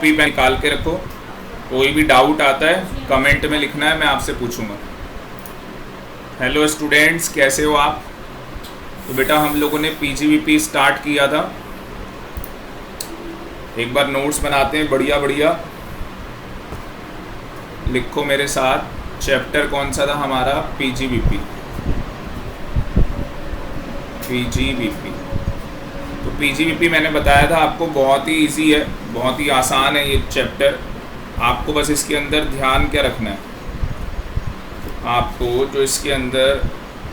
भी पेन निकाल के रखो। कोई भी डाउट आता है कमेंट में लिखना है, मैं आपसे पूछूंगा। हेलो स्टूडेंट्स, कैसे हो आप? तो बेटा हम लोगों ने पीजीवीपी स्टार्ट किया था। एक बार नोट्स बनाते हैं बढ़िया बढ़िया। लिखो मेरे साथ, चैप्टर कौन सा था हमारा? पीजीवीपी। पीजीवीपी तो पीजीवीपी मैंने बताया था आपको, बहुत ही इजी है, बहुत ही आसान है ये चैप्टर। आपको बस इसके अंदर ध्यान क्या रखना है, आपको जो इसके अंदर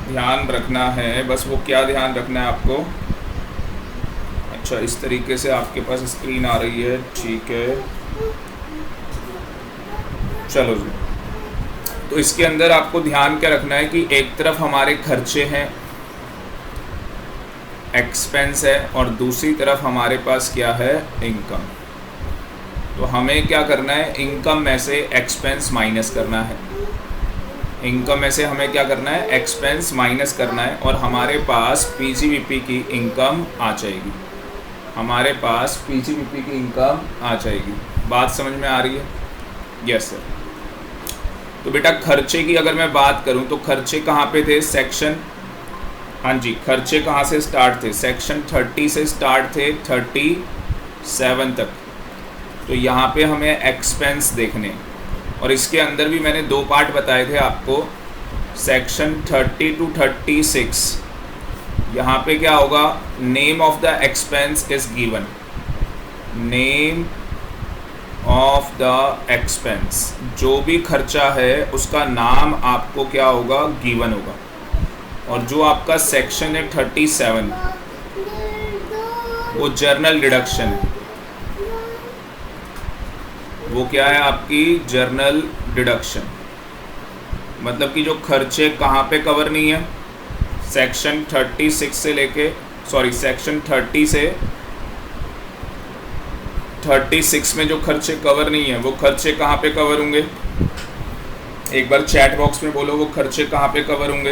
ध्यान रखना है, बस वो क्या ध्यान रखना है आपको। अच्छा, इस तरीके से आपके पास स्क्रीन आ रही है, ठीक है। चलो जी, तो इसके अंदर आपको ध्यान क्या रखना है कि एक तरफ हमारे खर्चे हैं, एक्सपेंस है, और दूसरी तरफ हमारे पास क्या है? इनकम। तो हमें क्या करना है? इनकम में से एक्सपेंस माइनस करना है। इनकम में से हमें क्या करना है? एक्सपेंस माइनस करना है, और हमारे पास पीजीवीपी की इनकम आ जाएगी। हमारे पास पीजीवीपी की इनकम आ जाएगी। बात समझ में आ रही है? Yes sir. तो बेटा खर्चे की अगर मैं बात करूं तो खर्चे कहाँ पे थे? सेक्शन, हाँ जी, खर्चे कहाँ से स्टार्ट थे? सेक्शन 30 से स्टार्ट थे 37 तक। तो यहाँ पे हमें एक्सपेंस देखने, और इसके अंदर भी मैंने दो पार्ट बताए थे आपको, सेक्शन 30 to 36। यहाँ पे क्या होगा? Name of the expense is given. Name of the expense, जो भी खर्चा है उसका नाम आपको क्या होगा? गिवन होगा। और जो आपका सेक्शन है 37, वो जर्नल डिडक्शन है। वो क्या है आपकी? Journal deduction. मतलब कि जो खर्चे कहाँ पे कवर नहीं है? सेक्शन 36 से लेके, सॉरी, सेक्शन 30 से 36 में जो खर्चे कवर नहीं है, वो खर्चे कहाँ पे कवर होंगे? एक बार चैट बॉक्स में बोलो, वो खर्चे कहाँ पे कवर होंगे?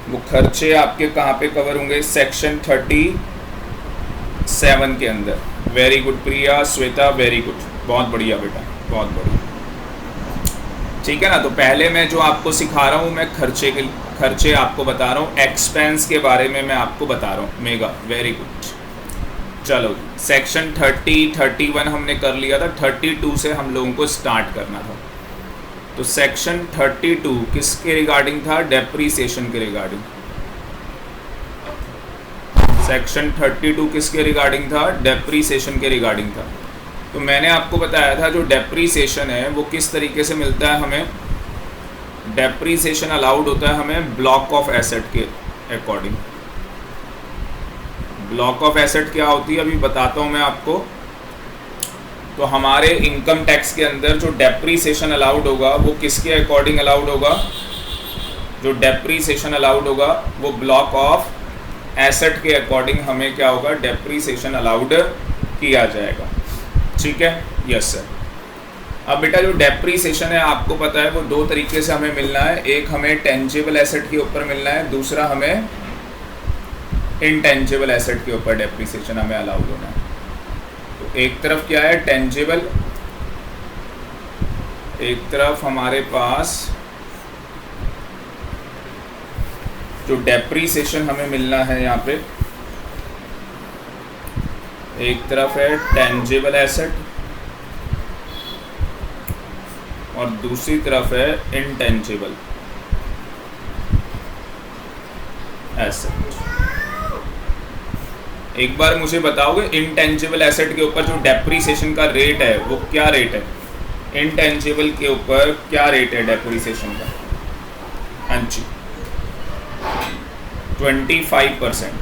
वो खर्चे आपके कहाँ पे कवर होंगे? सेक्शन 37 के अंदर। वेरी गुड प्रिया, श्वेता, वेरी गुड, बहुत बढ़िया बेटा, बहुत बढ़िया। ठीक है ना? तो पहले मैं जो आपको सिखा रहा हूँ, मैं खर्चे आपको बता रहा हूँ, एक्सपेंस के बारे में मैं आपको बता रहा हूँ। Mega, very good. चलो, सेक्शन 30, 31 हमने कर लिया था, 32 से हम लोगों को स्टार्ट करना था। तो सेक्शन 32 किसके रिगार्डिंग था? डेप्रीसिएशन के रिगार्डिंग। सेक्शन 32 किसके रिगार्डिंग था? डेप्रीसिएशन के रिगार्डिंग था। तो मैंने आपको बताया था जो डेप्रीसिएशन है वो किस तरीके से मिलता है हमें। डेप्रीसिएशन अलाउड होता है हमें ब्लॉक ऑफ एसेट के अकॉर्डिंग। ब्लॉक ऑफ एसेट क्या होती है अभी बताता हूँ मैं आपको। तो हमारे इनकम टैक्स के अंदर जो डेप्रीसिएशन अलाउड होगा वो किसके अकॉर्डिंग अलाउड होगा? जो डेप्रीसिएशन अलाउड होगा वो ब्लॉक ऑफ एसेट के अकॉर्डिंग हमें क्या होगा? डेप्रीसिएशन अलाउड किया जाएगा। ठीक है? Yes sir. अब बेटा जो डेप्रीसिएशन है आपको पता है वो दो तरीके से हमें मिलना है। एक हमें टेंजिबल एसेट के ऊपर मिलना है, दूसरा हमें इनटेंजिबल एसेट के ऊपर डेप्रीसिएशन हमें अलाउड होना है। तो एक तरफ क्या है? टेंजिबल, एक तरफ हमारे पास जो डेप्रीसिएशन हमें मिलना है यहाँ पे, एक तरफ है टेंजिबल एसेट और दूसरी तरफ है इनटेंजिबल एसेट। एक बार मुझे बताओगे इनटेंजिबल एसेट के ऊपर जो डेप्रीसिएशन का रेट है वो क्या रेट है? इनटेंजिबल के ऊपर क्या रेट है डेप्रीसिएशन का? हाँ जी, 25%।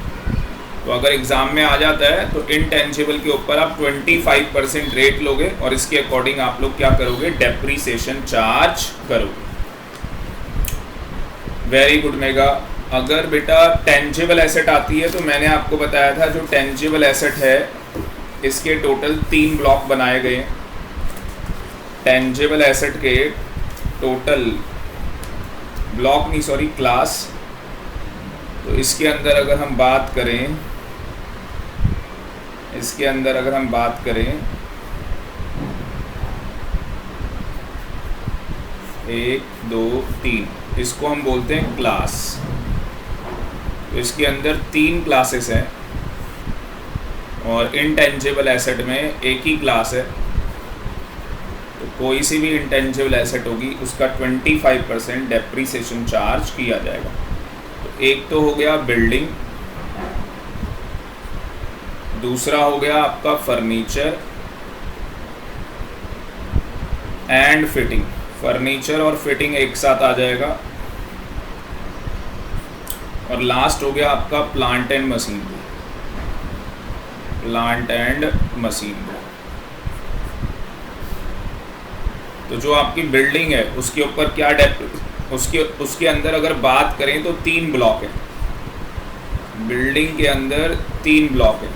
तो अगर एग्जाम में आ जाता है तो इनटेंजिबल के ऊपर आप 25% रेट लोगे और इसके अकॉर्डिंग आप लोग क्या करोगे? डेप्रीसिएशन चार्ज करोगे। Very good mega. अगर बेटा टेंजिबल एसेट आती है तो मैंने आपको बताया था जो टेंजिबल एसेट है इसके टोटल 3 ब्लॉक बनाए गए। टेंजिबल एसेट के टोटल ब्लॉक नहीं, सॉरी, क्लास। तो इसके अंदर अगर हम बात करें इसके अंदर अगर हम बात करें, 1 2 3, इसको हम बोलते हैं क्लास। तो इसके अंदर 3 क्लासेस हैं और इंटेंजिबल एसेट में एक ही क्लास है। तो कोई सी भी इंटेंजिबल एसेट होगी उसका 25% डेप्रीसिएशन चार्ज किया जाएगा। तो एक तो हो गया बिल्डिंग, दूसरा हो गया आपका फर्नीचर एंड फिटिंग। फर्नीचर और फिटिंग एक साथ आ जाएगा। और लास्ट हो गया आपका plant and machinery. Plant and machinery. तो जो आपकी बिल्डिंग है उसके ऊपर क्या उसके अंदर अगर बात करें तो 3 ब्लॉक है। बिल्डिंग के अंदर 3 ब्लॉक है।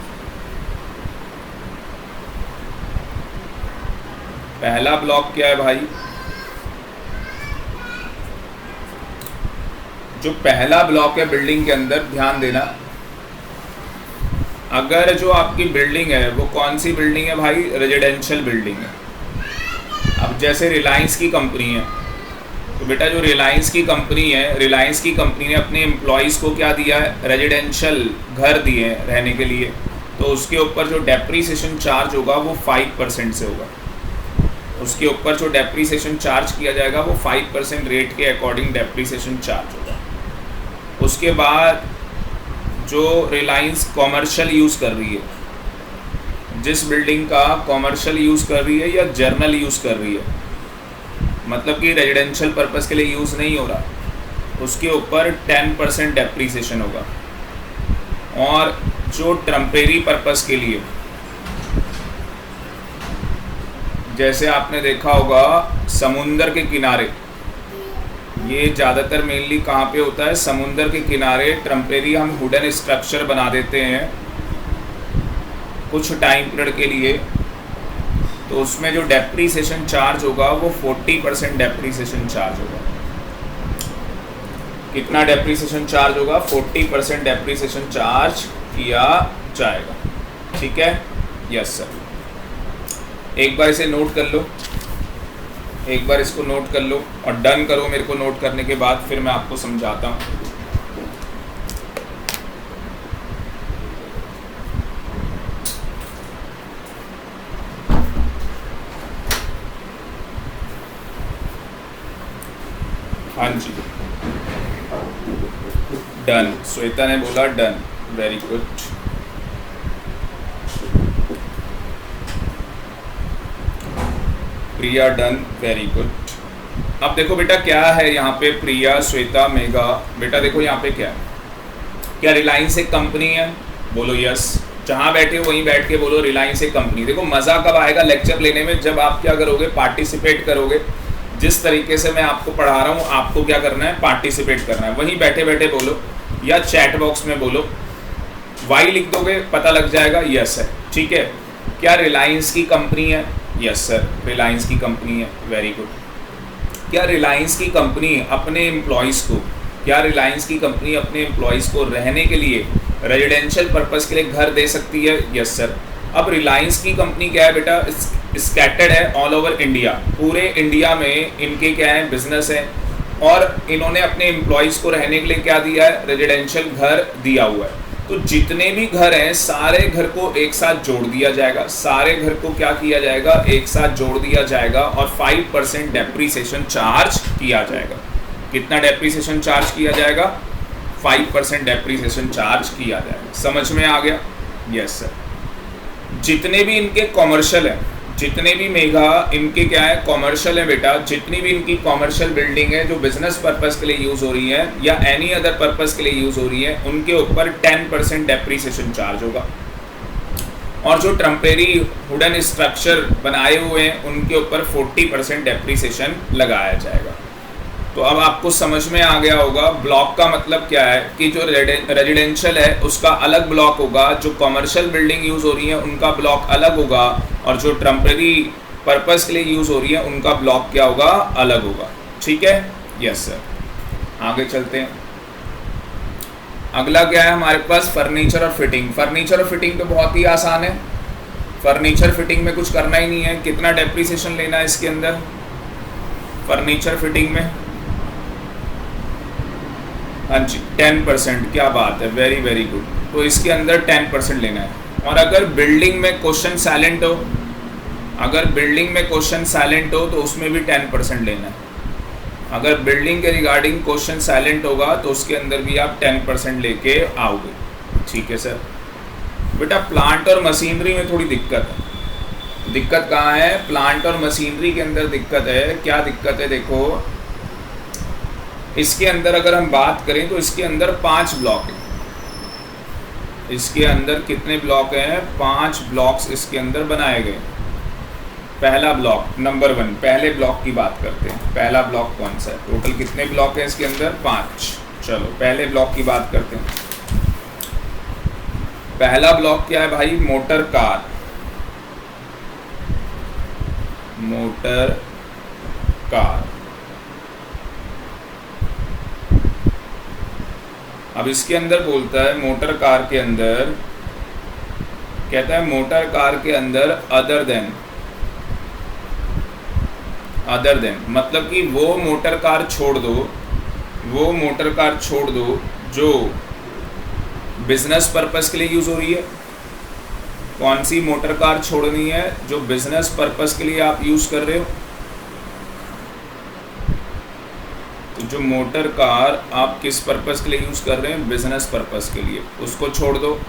पहला ब्लॉक क्या है भाई? जो पहला ब्लॉक है बिल्डिंग के अंदर, ध्यान देना, अगर जो आपकी बिल्डिंग है वो कौन सी बिल्डिंग है भाई? रेजिडेंशियल बिल्डिंग है। अब जैसे रिलायंस की कंपनी है, तो बेटा जो रिलायंस की कंपनी है, रिलायंस की कंपनी ने अपने एम्प्लॉयज़ को क्या दिया है? रेजिडेंशियल घर दिए हैं रहने के लिए। तो उसके ऊपर जो डेप्रीसिएशन चार्ज होगा वो 5% से होगा। उसके ऊपर जो डेप्रीसिएशन चार्ज किया जाएगा वो 5% रेट के अकॉर्डिंग डेप्रीसिएशन चार्ज होगा। उसके बाद जो रिलायंस कॉमर्शियल यूज़ कर रही है, जिस बिल्डिंग का कॉमर्शियल यूज़ कर रही है या जर्नल यूज़ कर रही है, मतलब कि रेजिडेंशियल पर्पस के लिए यूज़ नहीं हो रहा, उसके ऊपर 10% डेप्रीसिएशन होगा। और जो टेम्परेरी पर्पस के लिए, जैसे आपने देखा होगा समुंदर के किनारे, ये ज़्यादातर मेनली कहाँ पे होता है? समुंदर के किनारे टेम्परेरी हम वुडन स्ट्रक्चर बना देते हैं कुछ टाइम पीरियड के लिए। तो उसमें जो डेप्रीसिएशन चार्ज होगा वो 40% डेप्रीसिएशन चार्ज होगा। कितना डेप्रीसिएशन चार्ज होगा? 40% डेप्रीसिएशन चार्ज किया जाएगा। ठीक है? Yes sir. एक बार इसे नोट कर लो, एक बार इसको नोट कर लो और डन करो मेरे को नोट करने के बाद, फिर मैं आपको समझाता हूँ। हाँ जी, डन। श्वेता ने बोला done, very good. Priya done, very good. अब देखो बेटा क्या है यहाँ पे, प्रिया, श्वेता, मेघा, बेटा देखो यहाँ पे क्या है। क्या रिलायंस एक कंपनी है? बोलो यस। जहाँ बैठे हो वहीं बैठ के बोलो रिलायंस एक कंपनी। देखो मज़ा कब आएगा लेक्चर लेने में? जब आप क्या करोगे? पार्टिसिपेट करोगे। जिस तरीके से मैं आपको पढ़ा रहा हूँ आपको क्या करना है? पार्टिसिपेट करना है। वहीं बैठे बैठे बोलो या चैट बॉक्स में बोलो। वाई लिख दोगे, पता लग जाएगा यस है। ठीक है? क्या रिलायंस की कंपनी है? यस सर, रिलायंस की कंपनी है, वेरी गुड। क्या रिलायंस की कंपनी अपने एम्प्लॉयज़ को, क्या रिलायंस की कंपनी अपने एम्प्लॉयज़ को रहने के लिए रेजिडेंशियल पर्पस के लिए घर दे सकती है? Yes sir. अब रिलायंस की कंपनी क्या है बेटा? स्कैटर्ड है ऑल ओवर इंडिया। पूरे इंडिया में इनके क्या है? बिजनेस है। और इन्होंने अपने एम्प्लॉयज़ को रहने के लिए क्या दिया है? रेजिडेंशियल घर दिया हुआ है। तो जितने भी घर हैं सारे घर को एक साथ जोड़ दिया जाएगा। सारे घर को क्या किया जाएगा? एक साथ जोड़ दिया जाएगा और 5% डेप्रीसिएशन चार्ज किया जाएगा। कितना डेप्रीसिएशन चार्ज किया जाएगा? 5% डेप्रीसिएशन चार्ज किया जाएगा। समझ में आ गया? Yes sir. जितने भी इनके कॉमर्शियल हैं, जितने भी मेघा इनके क्या है? कॉमर्शियल है बेटा। जितनी भी इनकी कॉमर्शियल बिल्डिंग है जो बिजनेस पर्पस के लिए यूज़ हो रही है या एनी अदर पर्पस के लिए यूज़ हो रही है, उनके ऊपर 10% डेप्रीसिएशन चार्ज होगा। और जो टेम्परेरी वुडन स्ट्रक्चर बनाए हुए हैं उनके ऊपर 40% डेप्रीसिएशन लगाया जाएगा। तो अब आपको समझ में आ गया होगा ब्लॉक का मतलब क्या है, कि जो रेजिडेंशियल है उसका अलग ब्लॉक होगा, जो कॉमर्शियल बिल्डिंग यूज़ हो रही है उनका ब्लॉक अलग होगा, और जो टेम्परेरी पर्पस के लिए यूज़ हो रही है उनका ब्लॉक क्या होगा? अलग होगा। ठीक है? Yes sir. आगे चलते हैं। अगला क्या है हमारे पास? फर्नीचर और फिटिंग। फर्नीचर और फिटिंग तो बहुत ही आसान है। फर्नीचर फिटिंग में कुछ करना ही नहीं है। कितना डेप्रीसिएशन लेना है इसके अंदर फर्नीचर फिटिंग में? हाँ जी 10%, क्या बात है, वेरी वेरी गुड। तो इसके अंदर 10% लेना है। और अगर बिल्डिंग में क्वेश्चन साइलेंट हो, अगर बिल्डिंग में क्वेश्चन साइलेंट हो तो उसमें भी 10% लेना है। अगर बिल्डिंग के रिगार्डिंग क्वेश्चन साइलेंट होगा तो उसके अंदर भी आप 10% लेके आओगे। ठीक है सर। बेटा प्लांट और मशीनरी में थोड़ी दिक्कत है। दिक्कत कहाँ है? प्लांट और मशीनरी के अंदर दिक्कत है। क्या दिक्कत है? देखो इसके अंदर अगर हम बात करें तो इसके अंदर 5 ब्लॉक हैं। इसके अंदर कितने ब्लॉक हैं? 5 ब्लॉक्स इसके अंदर बनाए गए। पहला ब्लॉक नंबर 1, पहले ब्लॉक की बात करते हैं। पहला ब्लॉक कौन सा है? टोटल कितने ब्लॉक हैं इसके अंदर? 5। चलो पहले ब्लॉक की बात करते हैं। पहला ब्लॉक क्या है भाई? Motor car. Motor car. अब इसके अंदर बोलता है मोटर कार के अंदर, कहता है मोटर कार के अंदर अदर देन मतलब कि वो मोटर कार छोड़ दो, वो मोटर कार छोड़ दो जो बिजनेस पर्पस के लिए यूज हो रही है। कौन सी मोटर कार छोड़नी है? जो बिजनेस पर्पस के लिए आप यूज कर रहे हो। तो जो मोटर कार आप किस पर्पस के लिए यूज कर रहे हैं? बिजनेस पर्पस के लिए, उसको छोड़ दो।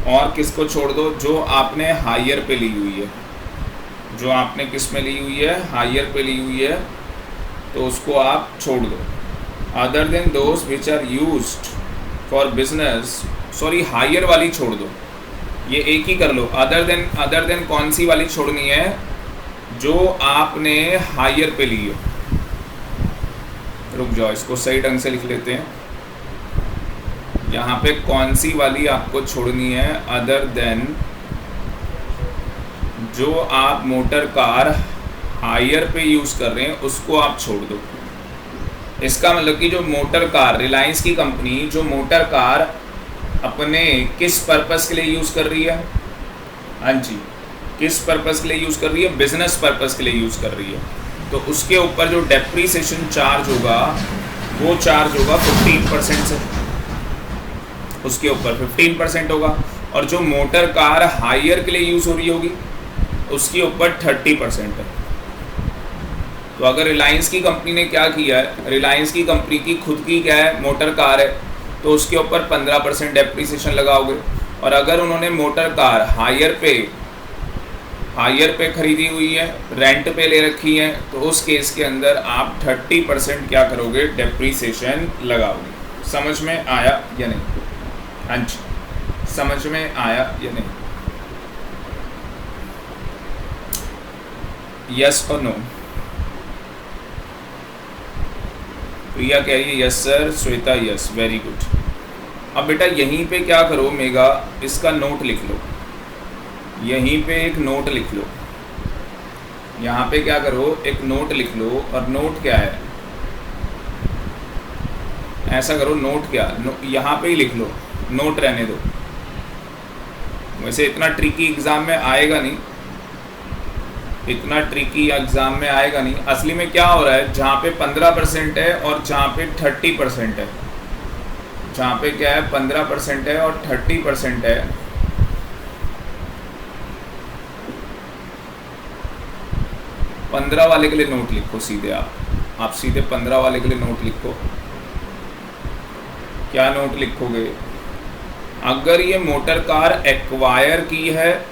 और किसको छोड़ दो? जो आपने हायर पे ली हुई है। जो आपने किस में ली हुई है? हायर पे ली हुई है, तो उसको आप छोड़ दो। Other than those which are used for business, sorry hire वाली छोड़ दो, ये एक ही कर लो। अदर देन कौन सी वाली छोड़नी है? जो आपने हायर पे ली हो। रुक जाओ, इसको सही ढंग से लिख लेते हैं। यहाँ पे कौन सी वाली आपको छोड़नी है? अदर देन जो आप मोटर कार हायर पे यूज़ कर रहे हैं उसको आप छोड़ दो। इसका मतलब कि जो मोटर कार, रिलायंस की कंपनी जो मोटर कार अपने किस पर्पस के लिए यूज़ कर रही है? हाँ जी, किस पर्पस के लिए यूज़ कर रही है? बिजनेस पर्पस के लिए यूज़ कर रही है। तो उसके ऊपर जो डेप्रीसिएशन चार्ज होगा वो चार्ज होगा 15% से, उसके ऊपर 15% होगा। और जो मोटर कार हायर के लिए यूज़ हो रही होगी उसके ऊपर 30% है। तो अगर रिलायंस की कंपनी ने क्या किया है, रिलायंस की कंपनी की खुद की क्या है? मोटर कार है, तो उसके ऊपर 15% डेप्रीसिएशन लगाओगे। और अगर उन्होंने मोटर कार हायर पे खरीदी हुई है, रेंट पे ले रखी है, तो उस केस के अंदर आप 30% क्या करोगे? डेप्रीसिएशन लगाओगे। समझ में आया या नहीं? हाँ जी, समझ में आया या नहीं? यस और नो? प्रिया कह रही है yes sir, Shweta yes, very good. अब बेटा यहीं पे क्या करो मेगा, इसका नोट लिख लो। यहीं पे एक नोट लिख लो। यहाँ पे क्या करो? एक नोट लिख लो। और नोट क्या है? ऐसा करो, नोट क्या यहाँ पे ही लिख लो, नोट रहने दो। वैसे इतना ट्रिकी एग्ज़ाम में आएगा नहीं, इतना ट्रिकी एग्ज़ाम में आएगा नहीं। असली में क्या हो रहा है, जहाँ पे 15% है और जहाँ पे 30% है, जहाँ पे क्या है 15% है और 30% है, पंद्रह वाले के लिए नोट लिखो सीधे। आप सीधे 15 वाले के लिए नोट लिखो। क्या नोट लिखोगे? अगर ये मोटर कार एक्वायर की है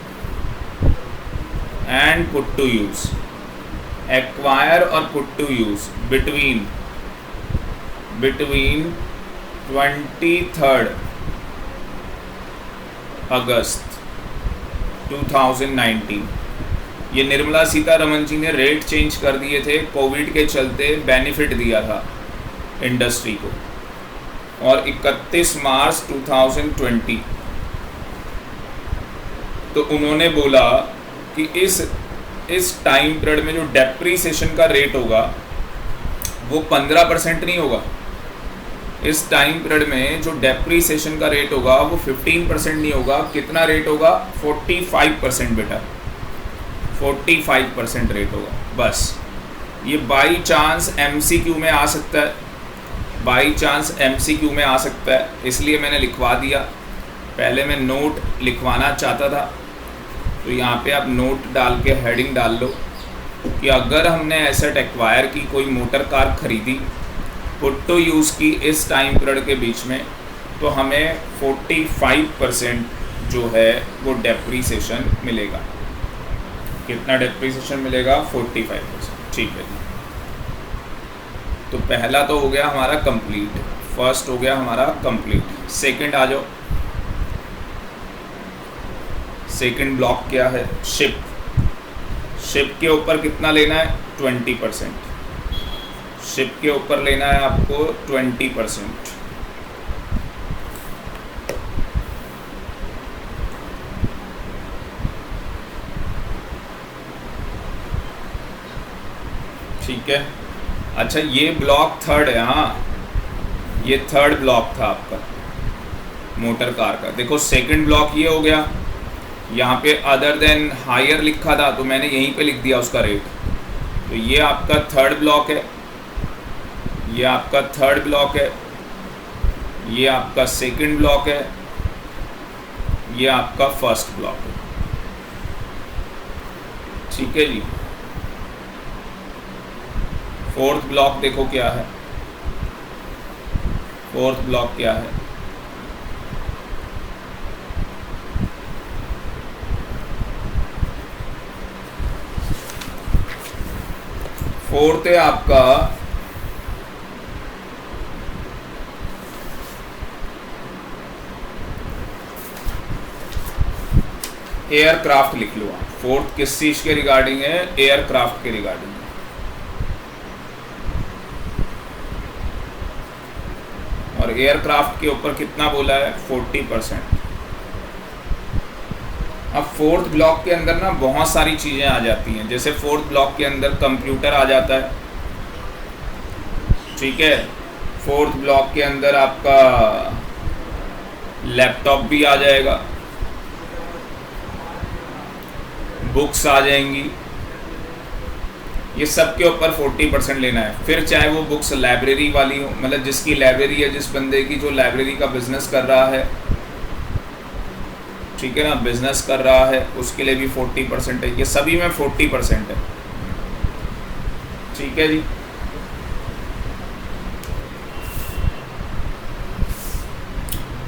and put to use, acquire और put to use between 23 August 2019। ये निर्मला सीतारमण जी ने रेट चेंज कर दिए थे, कोविड के चलते बेनिफिट दिया था इंडस्ट्री को। और 31 मार्च 2020 तो उन्होंने बोला कि इस टाइम पीरियड में जो डेप्रीसिएशन का रेट होगा वो 15% नहीं होगा, इस टाइम पीरियड में जो डेप्रीसिएशन का रेट होगा वो 15% नहीं होगा, कितना रेट होगा? 45% बेटा, 45% रेट होगा। बस ये बाई चांस MCQ में आ सकता है, बाई चांस MCQ में आ सकता है, इसलिए मैंने लिखवा दिया। पहले मैं नोट लिखवाना चाहता था, तो यहाँ पे आप नोट डाल के हेडिंग डाल लो कि अगर हमने एसेट एक्वायर की, कोई मोटर कार खरीदी, पुट टू यूज़ की इस टाइम पीरियड के बीच में, तो हमें 45% जो है वो डेप्रीसिएशन मिलेगा। कितना डेप्रीसिएशन मिलेगा? 45%। ठीक है, तो पहला तो हो गया हमारा कंप्लीट, फर्स्ट हो गया हमारा कंप्लीट। सेकंड आ जाओ, सेकंड ब्लॉक क्या है? शिप। शिप के ऊपर कितना लेना है? 20%। शिप के ऊपर लेना है आपको 20%। ठीक है, अच्छा ये ब्लॉक थर्ड है। हाँ, ये थर्ड ब्लॉक था आपका मोटर कार का। देखो सेकंड ब्लॉक ये हो गया, यहाँ पे अदर देन हायर लिखा था तो मैंने यहीं पे लिख दिया उसका रेट। तो ये आपका थर्ड ब्लॉक है, ये आपका थर्ड ब्लॉक है, ये आपका सेकंड ब्लॉक है, ये आपका फर्स्ट ब्लॉक है। ठीक है जी। फोर्थ ब्लॉक देखो क्या है, फोर्थ ब्लॉक क्या है? फोर्थ है आपका एयरक्राफ्ट। लिख लो आप, फोर्थ किस चीज के रिगार्डिंग है? एयरक्राफ्ट के रिगार्डिंग है। और एयरक्राफ्ट के ऊपर कितना बोला है? 40%। अब फोर्थ ब्लॉक के अंदर ना बहुत सारी चीज़ें आ जाती हैं, जैसे फोर्थ ब्लॉक के अंदर कंप्यूटर आ जाता है। ठीक है, फोर्थ ब्लॉक के अंदर आपका लैपटॉप भी आ जाएगा, बुक्स आ जाएंगी, ये सब के ऊपर 40% लेना है। फिर चाहे वो बुक्स लाइब्रेरी वाली हो, मतलब जिसकी लाइब्रेरी है, जिस बंदे की जो लाइब्रेरी का बिजनेस कर रहा है, ठीक है ना, बिजनेस कर रहा है, उसके लिए भी 40% है। ये सभी में 40% है। ठीक है जी।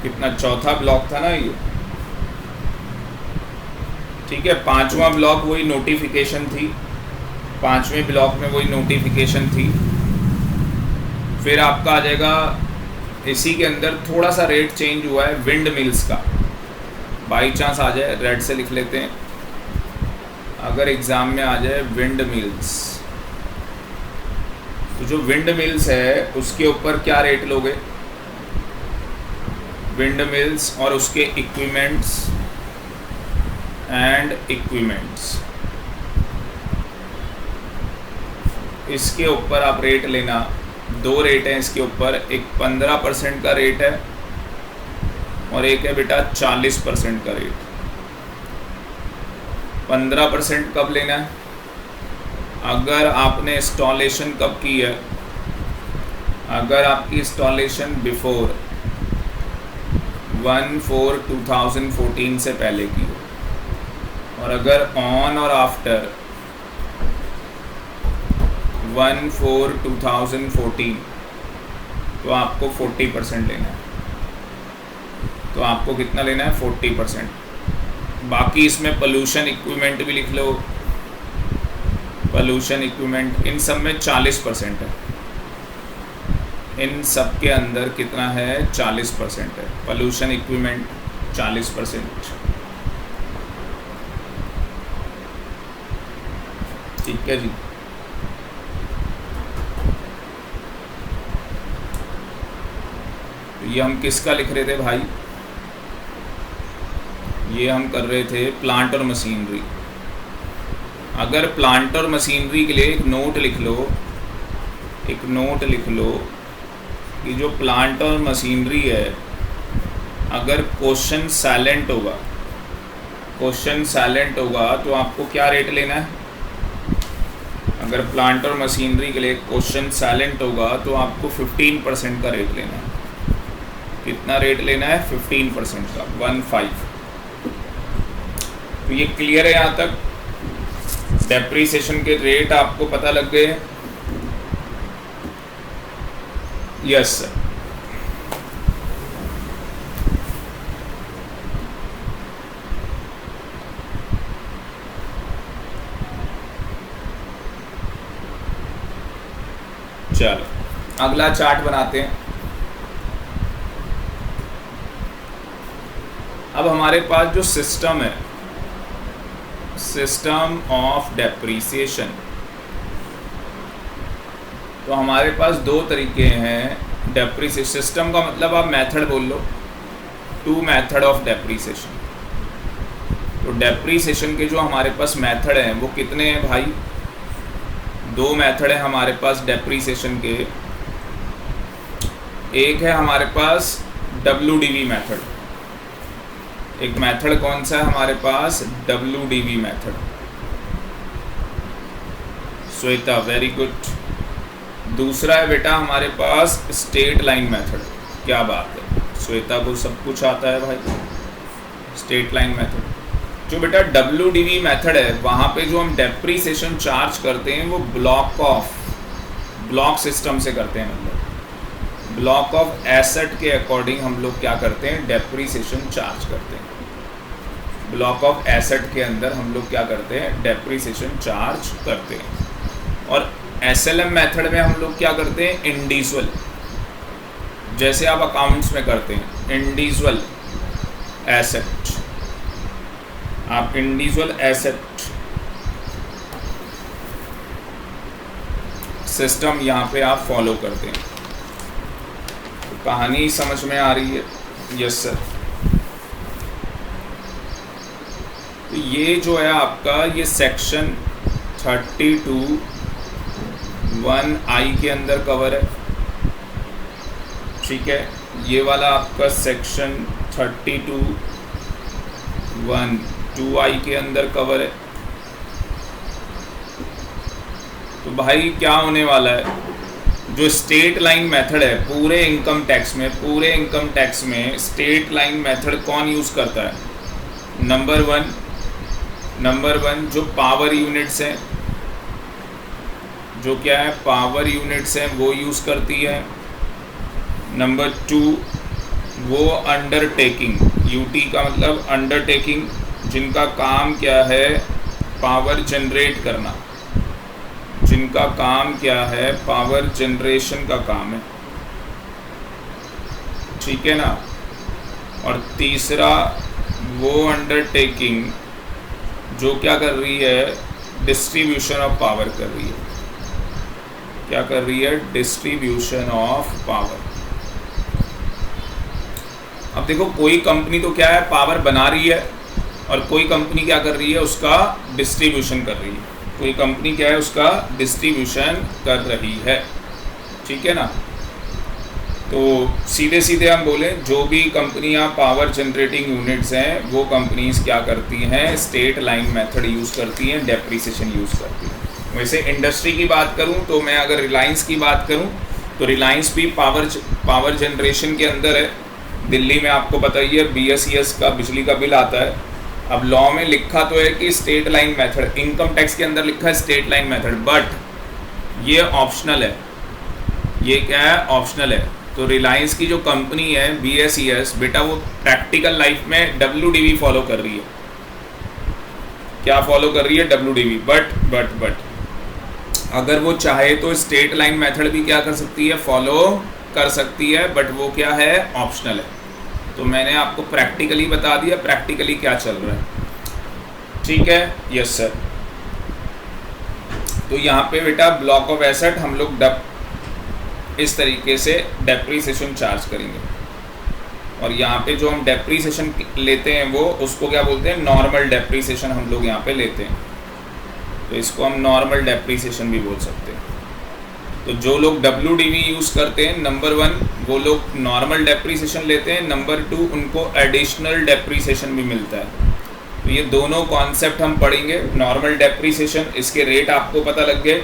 कितना? चौथा ब्लॉक था ना ये। ठीक है, पांचवा ब्लॉक वही नोटिफिकेशन थी, पांचवें ब्लॉक में वही नोटिफिकेशन थी। फिर आपका आ जाएगा, इसी के अंदर थोड़ा सा रेट चेंज हुआ है विंड मिल्स का। बाई चांस आ जाए, रेड से लिख लेते हैं, अगर एग्ज़ाम में आ जाए विंड मिल्स, तो जो विंड मिल्स है उसके ऊपर क्या रेट लोगे? विंड मिल्स और उसके इक्विपमेंट्स एंड इक्विपमेंट्स, इसके ऊपर आप रेट लेना। दो रेट हैं इसके ऊपर, एक 15% का रेट है और एक है बेटा 40% का रेट। 15% कब लेना है? अगर आपने इंस्टॉलेशन कब की है? अगर आपकी इंस्टॉलेशन बिफोर 1/4/2014 से पहले की हो, और अगर ऑन और आफ्टर 1/4/2014, तो आपको 40% लेना है। तो आपको कितना लेना है? 40%। बाकी इसमें पोल्यूशन इक्विपमेंट भी लिख लो, पोल्यूशन इक्विपमेंट, इन सब में 40% है। इन सब के अंदर कितना है? 40% है। Pollution equipment 40%। ठीक है जी। तो ये हम किसका लिख रहे थे भाई? ये हम कर रहे थे प्लांट और मशीनरी। अगर प्लांट और मशीनरी के लिए एक नोट लिख लो, एक नोट लिख लो कि जो प्लांट और मशीनरी है, अगर क्वेश्चन साइलेंट होगा तो आपको क्या रेट लेना है? अगर प्लांट और मशीनरी के लिए क्वेश्चन साइलेंट होगा तो आपको 15% का रेट लेना है। कितना रेट लेना है? 15% का, 15। तो ये क्लियर है यहाँ तक? डेप्रीसिएशन के रेट आपको पता लग गए? Yes sir. चलो अगला चार्ट बनाते हैं। अब हमारे पास जो सिस्टम है, सिस्टम ऑफ डेप्रीसिएशन, तो हमारे पास दो तरीके हैं डेप्रीसिएशन। सिस्टम का मतलब आप मेथड बोल लो, टू मेथड ऑफ डेप्रीसिएशन। तो डेप्रीसिएशन के जो हमारे पास मेथड हैं वो कितने हैं भाई? दो मेथड है हमारे पास डेप्रीसिएशन के। एक है हमारे पास WDV मेथड। एक मेथड कौन सा है हमारे पास? WDV method. Shweta very good. दूसरा है बेटा हमारे पास स्ट्रेट लाइन मेथड। क्या बात है, श्वेता को सब कुछ आता है भाई। स्ट्रेट लाइन मेथड, जो बेटा WDV मेथड है, वहाँ पे जो हम डेप्रीसिएशन चार्ज करते हैं वो ब्लॉक सिस्टम से करते हैं। मतलब ब्लॉक ऑफ एसेट के अकॉर्डिंग हम लोग क्या करते हैं? डेप्रीसिएशन चार्ज करते हैं। ब्लॉक ऑफ एसेट के अंदर हम लोग क्या करते हैं? डेप्रीसिएशन चार्ज करते हैं। और SLM मेथड में हम लोग क्या करते हैं? इंडिविजुअल, जैसे आप अकाउंट्स में करते हैं इंडिविजुअल एसेट। आप इंडिविजुअल एसेट सिस्टम यहाँ पे आप फॉलो करते हैं। तो कहानी समझ में आ रही है? Yes sir. तो ये जो है आपका, ये सेक्शन 32(1)(I) के अंदर कवर है। ठीक है, ये वाला आपका सेक्शन 32(1)(2)(I) के अंदर कवर है। तो भाई क्या होने वाला है? जो स्टेट लाइन मेथड है पूरे इनकम टैक्स में स्टेट लाइन मेथड कौन यूज़ करता है? नंबर वन जो पावर यूनिट्स हैं, जो क्या है पावर यूनिट्स हैं, वो यूज़ करती है। नंबर 2 वो अंडरटेकिंग, UT का मतलब अंडरटेकिंग, जिनका काम क्या है? पावर जनरेट करना, जिनका काम क्या है? पावर जनरेशन का काम है। ठीक है ना? और तीसरा वो अंडरटेकिंग जो क्या कर रही है? डिस्ट्रीब्यूशन ऑफ पावर कर रही है। क्या कर रही है? Distribution of power. अब देखो, कोई कंपनी तो क्या है? पावर बना रही है, और कोई कंपनी क्या कर रही है? उसका डिस्ट्रीब्यूशन कर रही है। कोई कंपनी क्या है? उसका डिस्ट्रीब्यूशन कर रही है। ठीक है ना? तो सीधे हम बोलें, जो भी कंपनियां पावर जनरेटिंग यूनिट्स हैं वो कंपनीज क्या करती हैं? स्ट्रेट लाइन मेथड यूज़ करती हैं, डेप्रीसिएशन यूज़ करती हैं। वैसे इंडस्ट्री की बात करूं तो मैं अगर रिलायंस की बात करूं तो रिलायंस भी पावर जनरेशन के अंदर है। दिल्ली में आपको पता ही है BSES का बिजली का बिल आता है। अब लॉ में लिखा तो है कि straight line method, income tax के अंदर लिखा है स्ट्रेट लाइन मेथड, बट ये ऑप्शनल है। ये क्या है? ऑप्शनल है। तो रिलायंस की जो कंपनी है BSES, बेटा वो प्रैक्टिकल लाइफ में WDV फॉलो कर रही है। क्या फॉलो कर रही है? WDV। बट अगर वो चाहे तो स्ट्रेट लाइन मेथड भी क्या कर सकती है? फॉलो कर सकती है, बट वो क्या है? ऑप्शनल है। तो मैंने आपको प्रैक्टिकली बता दिया, प्रैक्टिकली क्या चल रहा है। ठीक है? Yes sir. तो यहाँ पे बेटा ब्लॉक ऑफ एसेट हम लोग इस तरीके से डेप्रीसिएशन चार्ज करेंगे, और यहाँ पे जो हम डेप्रीसिएशन लेते हैं वो उसको क्या बोलते हैं? नॉर्मल डेप्रीसिएशन हम लोग यहाँ पे लेते हैं। तो इसको हम नॉर्मल डेप्रीसिएशन भी बोल सकते हैं। तो जो लोग WDV यूज़ करते हैं, नंबर 1 वो लोग नॉर्मल डेप्रीसिएशन लेते हैं, नंबर 2 उनको एडिशनल डेप्रीसिएशन भी मिलता है। तो ये दोनों कॉन्सेप्ट हम पढ़ेंगे। नॉर्मल डेप्रीसिएशन, इसके रेट आपको पता लग गए।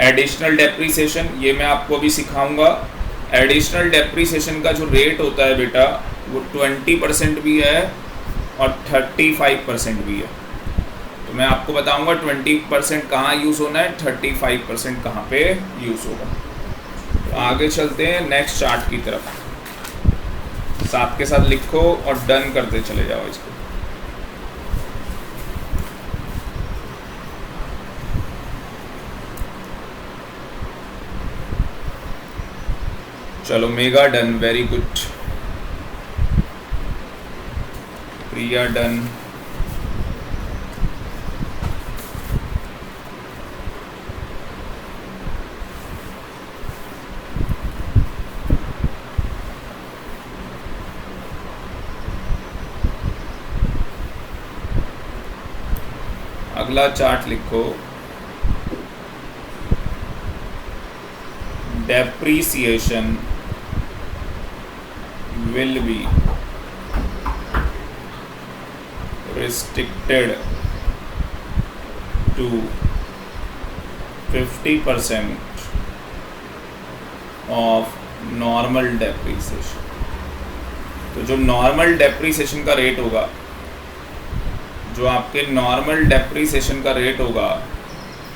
एडिशनल डेप्रीसिएशन ये मैं आपको अभी सिखाऊंगा। एडिशनल डेप्रीसिएशन का जो रेट होता है बेटा वो 20% भी है और 35% भी है। तो मैं आपको बताऊंगा 20% कहाँ यूज़ होना है, 35% कहाँ पे यूज़ होगा। तो आगे चलते हैं नेक्स्ट चार्ट की तरफ, साथ के साथ लिखो और डन करते चले जाओ इसको। चलो mega done, very good. Priya done. अगला चार्ट लिखो, depreciation will be restricted to 50% of normal depreciation। तो जो नॉर्मल डेप्रीसिएशन का रेट होगा, जो आपके नॉर्मल डेप्रीसिएशन का रेट होगा,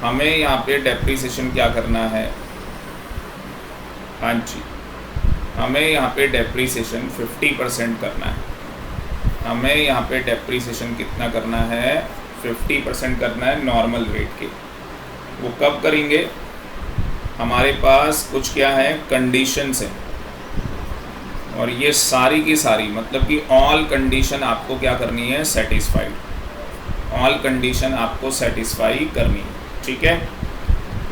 हमें यहाँ पे डेप्रीसिएशन क्या करना है, हाँ जी, हमें यहाँ पे डेप्रीसिएशन 50% करना है। हमें यहाँ पे डेप्रीसिएशन कितना करना है, 50% करना है नॉर्मल रेट के। वो कब करेंगे, हमारे पास कुछ क्या है, कंडीशंस है, और ये सारी की सारी मतलब कि ऑल कंडीशन आपको क्या करनी है, सेटिस्फाइड। ऑल कंडीशन आपको सेटिस्फाई करनी है, ठीक है।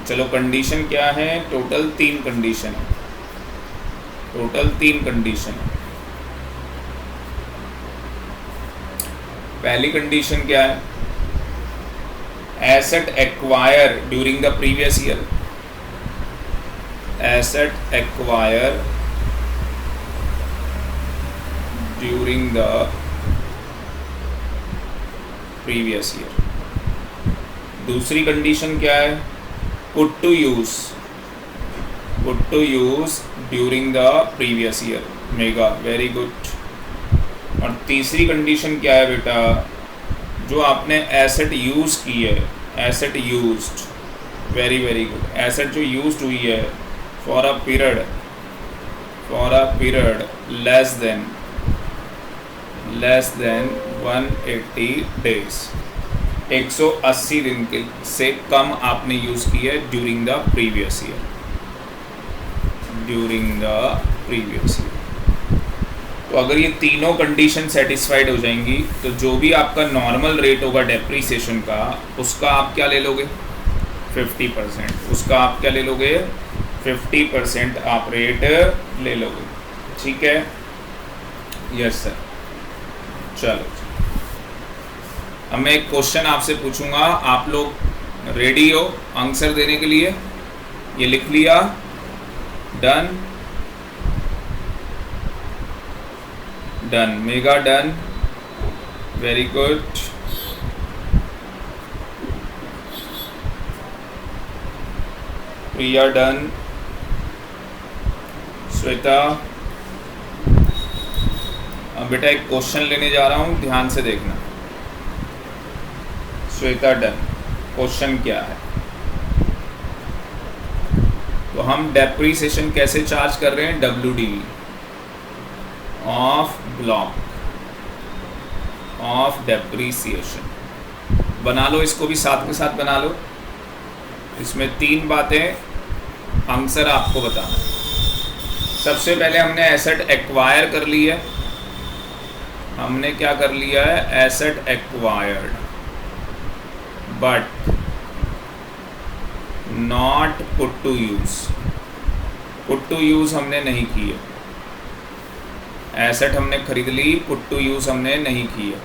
चलो कंडीशन क्या है, टोटल 3 कंडीशन है, टोटल 3 कंडीशन है। पहली कंडीशन क्या है, asset acquire during the previous year. Asset acquire during the previous year. दूसरी कंडीशन क्या है, put to use, put to use during the previous year. Mega, very good. और तीसरी कंडीशन क्या है बेटा, जो आपने एसेट यूज़ की है, asset used, very very good. Asset जो यूज्ड हुई है for a period, for a period less than 180 days, 180 दिन के से कम आपने यूज़ की है during the previous year, during the previous year. तो अगर ये तीनों कंडीशन सेटिस्फाइड हो जाएंगी तो जो भी आपका नॉर्मल रेट होगा डेप्रीसिएशन का, उसका आप क्या ले लोगे, 50%। उसका आप क्या ले लोगे, 50% आप रेट ले लोगे, ठीक है। Yes sir. चलो अब मैं एक क्वेश्चन आपसे पूछूंगा, आप लोग रेडी हो आंसर देने के लिए? ये लिख लिया, done, done, Mega done, very good. Priya done, Shweta. अब बेटा एक क्वेश्चन लेने जा रहा हूँ, ध्यान से देखना। श्वेता डन। क्वेश्चन क्या है, तो हम डेप्रीसिएशन कैसे चार्ज कर रहे हैं, WDV of block of depreciation. बना लो इसको भी, साथ के साथ बना लो। इसमें 3 बातें आंसर आपको बताना। सबसे पहले हमने एसेट एक्वायर कर ली है, हमने क्या कर लिया है, asset acquired but not put to use. Put to use हमने नहीं की है, एसेट हमने खरीद ली, पुट टू यूज हमने नहीं की है,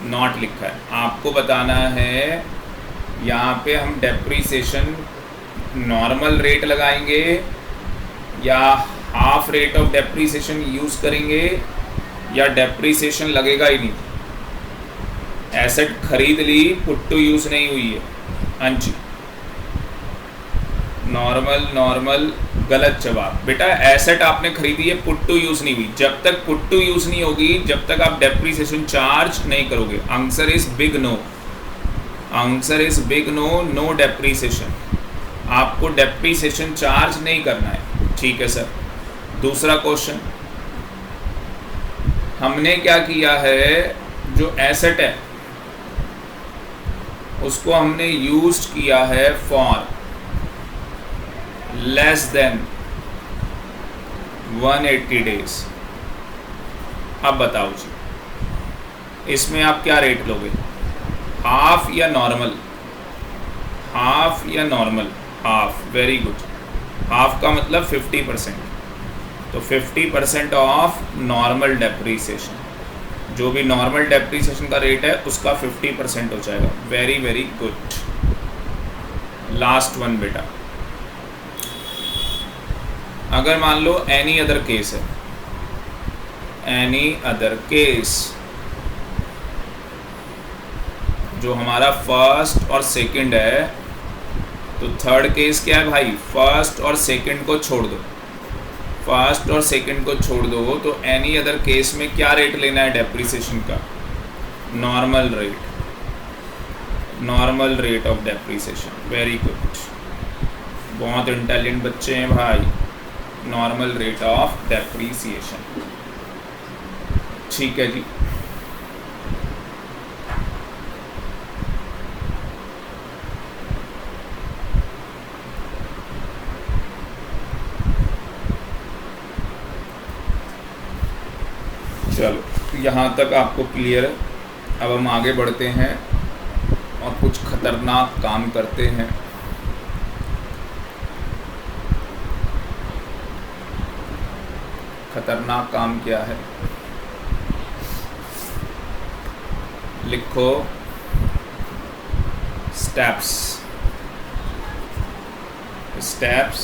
नॉट लिखा है। आपको बताना है यहाँ पे हम डेप्रीसिएशन नॉर्मल रेट लगाएंगे या half rate of depreciation use करेंगे या डेप्रीसिएशन लगेगा ही नहीं। एसेट खरीद ली, पुट टू यूज नहीं हुई है। हाँ जी, नॉर्मल नॉर्मल गलत जवाब। बेटा एसेट आपने खरीदी है, पुट टू यूज नहीं हुई। जब तक पुट टू यूज नहीं होगी, जब तक आप डेप्रीसिएशन चार्ज नहीं करोगे। Answer is big no. Answer is big no, no depreciation. आपको डेप्रीसिएशन चार्ज नहीं करना है। ठीक है सर। दूसरा क्वेश्चन, हमने क्या किया है, जो एसेट है उसको हमने यूज किया है फॉर लेस देन 180 डेज। अब बताओ जी, इसमें आप क्या रेट लोगे, हाफ या नॉर्मल? हाफ या normal? Half, very good. Half का मतलब 50%। तो 50% ऑफ नॉर्मल डेप्रीसिएशन, जो भी नॉर्मल डेप्रीसिएशन का रेट है उसका 50% हो जाएगा। Very very good. Last one बेटा, अगर मान लो एनी अदर केस है, एनी अदर केस, जो हमारा फर्स्ट और सेकंड है, तो थर्ड केस क्या है भाई, फर्स्ट और सेकंड को छोड़ दो। फर्स्ट और सेकंड को छोड़ दो, तो एनी अदर केस में क्या रेट लेना है डेप्रीसिएशन का? Normal rate, normal rate of depreciation. Very good, बहुत इंटेलिजेंट बच्चे हैं भाई। Normal rate of depreciation. ठीक है जी। चलो यहाँ तक आपको क्लियर है। अब हम आगे बढ़ते हैं और कुछ खतरनाक काम करते हैं। खतरनाक काम क्या है, लिखो steps. Steps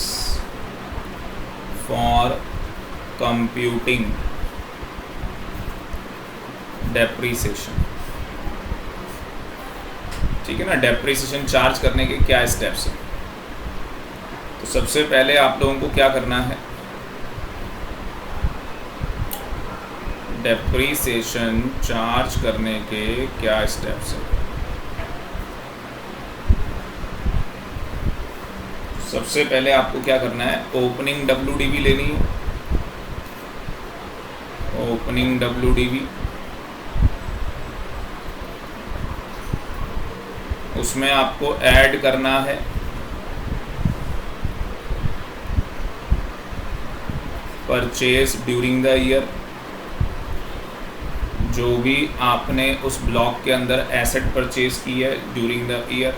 for computing depreciation. ठीक है ना, डेप्रीसिएशन चार्ज करने के क्या स्टेप्स हैं? तो सबसे पहले आप लोगों को क्या करना है, डेप्रीसिएशन चार्ज करने के क्या स्टेप्स हैं? सबसे पहले आपको क्या करना है, ओपनिंग WDV लेनी है। ओपनिंग WDV, उसमें आपको ऐड करना है परचेज ड्यूरिंग द ईयर। जो भी आपने उस ब्लॉक के अंदर एसेट परचेज की है ड्यूरिंग द ईयर,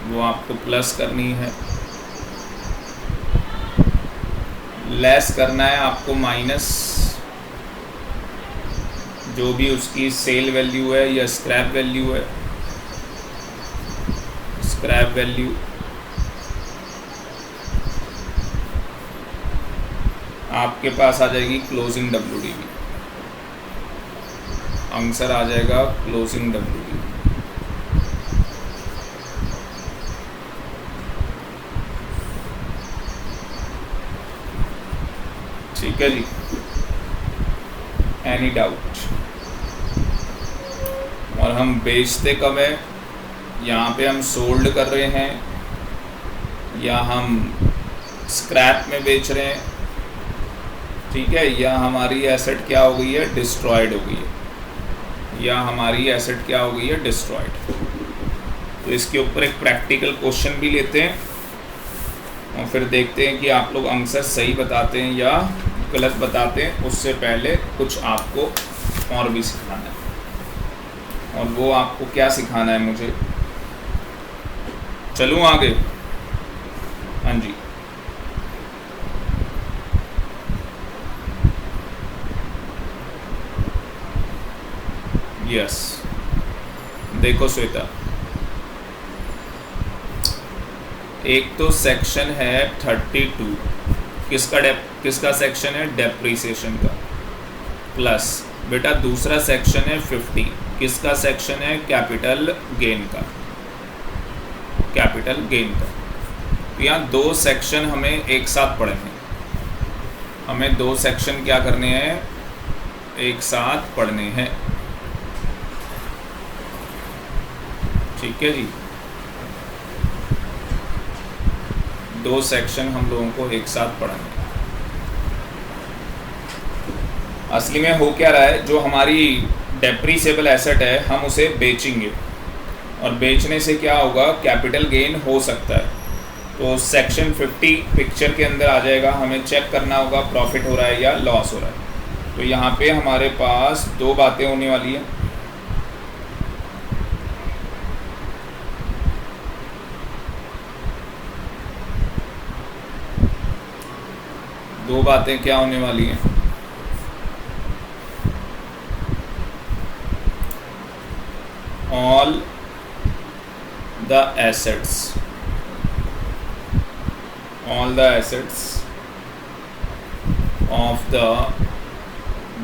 वो आपको प्लस करनी है। लेस करना है आपको माइनस जो भी उसकी सेल वैल्यू है या स्क्रैप वैल्यू है। स्क्रैप वैल्यू आपके पास आ जाएगी क्लोजिंग WDV। आंसर आ जाएगा क्लोजिंग WDV। ठीक है जी, एनी डाउट? और हम बेचते कब है, यहाँ पे हम सोल्ड कर रहे हैं या हम स्क्रैप में बेच रहे हैं, ठीक है, या हमारी एसेट क्या हो गई है, डिस्ट्रॉयड हो गई है, या हमारी एसेट क्या हो गई है, डिस्ट्रॉयड। तो इसके ऊपर एक प्रैक्टिकल क्वेश्चन भी लेते हैं और फिर देखते हैं कि आप लोग आंसर सही बताते हैं या गलत बताते हैं। उससे पहले कुछ आपको और भी सिखाना है, और वो आपको क्या सिखाना है मुझे, चलूँ आगे? हाँ जी, यस। देखो श्वेता, एक तो सेक्शन है 32 किसका सेक्शन है? डेप्रीसिएशन का। प्लस बेटा दूसरा सेक्शन है 50, किसका सेक्शन है? कैपिटल गेन का, कैपिटल गेन का। तो यहाँ दो सेक्शन हमें एक साथ पढ़ने हैं, हमें दो सेक्शन क्या करने हैं? एक साथ पढ़ने हैं। ठीक है जी, दो सेक्शन हम लोगों को एक साथ पढ़ने हैं। असली में हो क्या रहा है, जो हमारी डेप्रीसिएबल एसेट है हम उसे बेचेंगे, और बेचने से क्या होगा? कैपिटल गेन हो सकता है। तो सेक्शन 50 पिक्चर के अंदर आ जाएगा, हमें चेक करना होगा प्रॉफिट हो रहा है या लॉस हो रहा है। तो यहाँ पे हमारे पास दो बातें होने वाली हैं। दो बातें क्या होने वाली हैं? All the assets, all the assets of the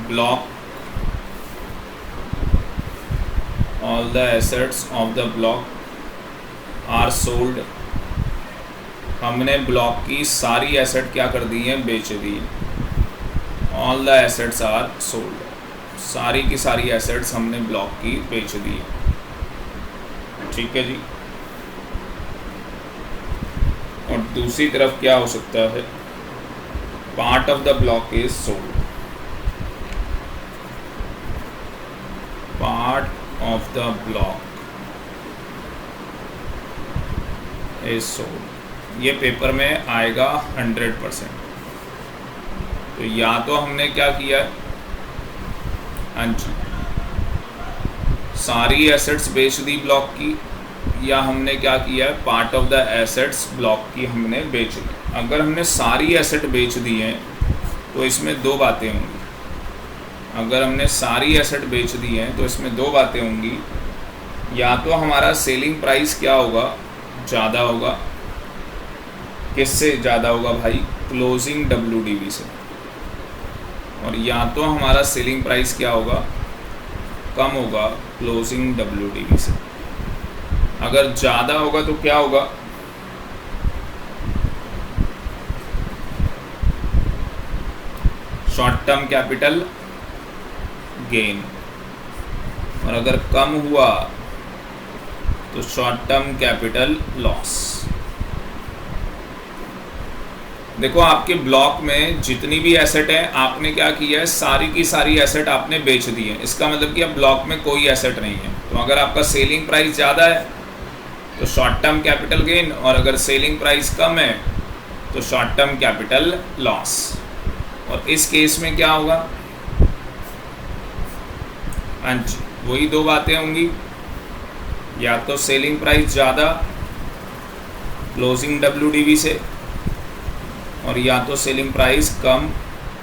block, all the assets of the block are sold। हमने ब्लॉक की सारी एसेट क्या कर दी है? बेच दी। all the assets are sold, सारी की सारी एसेट्स हमने ब्लॉक की बेच दी। ठीक है जी। और दूसरी तरफ क्या हो सकता है? Part of the block is sold, part of the block is sold. ये पेपर में आएगा 100%। तो या तो हमने क्या किया है? हाँ जी, सारी एसेट्स बेच दी ब्लॉक की, या हमने क्या किया है? Part of the assets block की हमने बेच दी। अगर हमने सारी एसेट बेच दी हैं तो इसमें दो बातें होंगी। अगर हमने सारी एसेट बेच दी हैं तो इसमें दो बातें होंगी। या तो हमारा सेलिंग प्राइस क्या होगा? ज़्यादा होगा। किससे ज़्यादा होगा भाई? क्लोजिंग WDV से। और या तो हमारा सेलिंग प्राइस क्या होगा? कम होगा क्लोजिंग WDV से। अगर ज़्यादा होगा तो क्या होगा? Short term capital gain. और अगर कम हुआ तो शॉर्ट टर्म कैपिटल लॉस। देखो आपके ब्लॉक में जितनी भी एसेट है आपने क्या किया है? सारी की सारी एसेट आपने बेच दी है। इसका मतलब कि अब ब्लॉक में कोई एसेट नहीं है। तो अगर आपका सेलिंग प्राइस ज़्यादा है तो शॉर्ट टर्म कैपिटल गेन, और अगर सेलिंग प्राइस कम है तो शॉर्ट टर्म कैपिटल लॉस। और इस केस में क्या होगा? वही दो बातें होंगी, या तो सेलिंग प्राइस ज़्यादा क्लोजिंग WDV से, और या तो सेलिंग प्राइस कम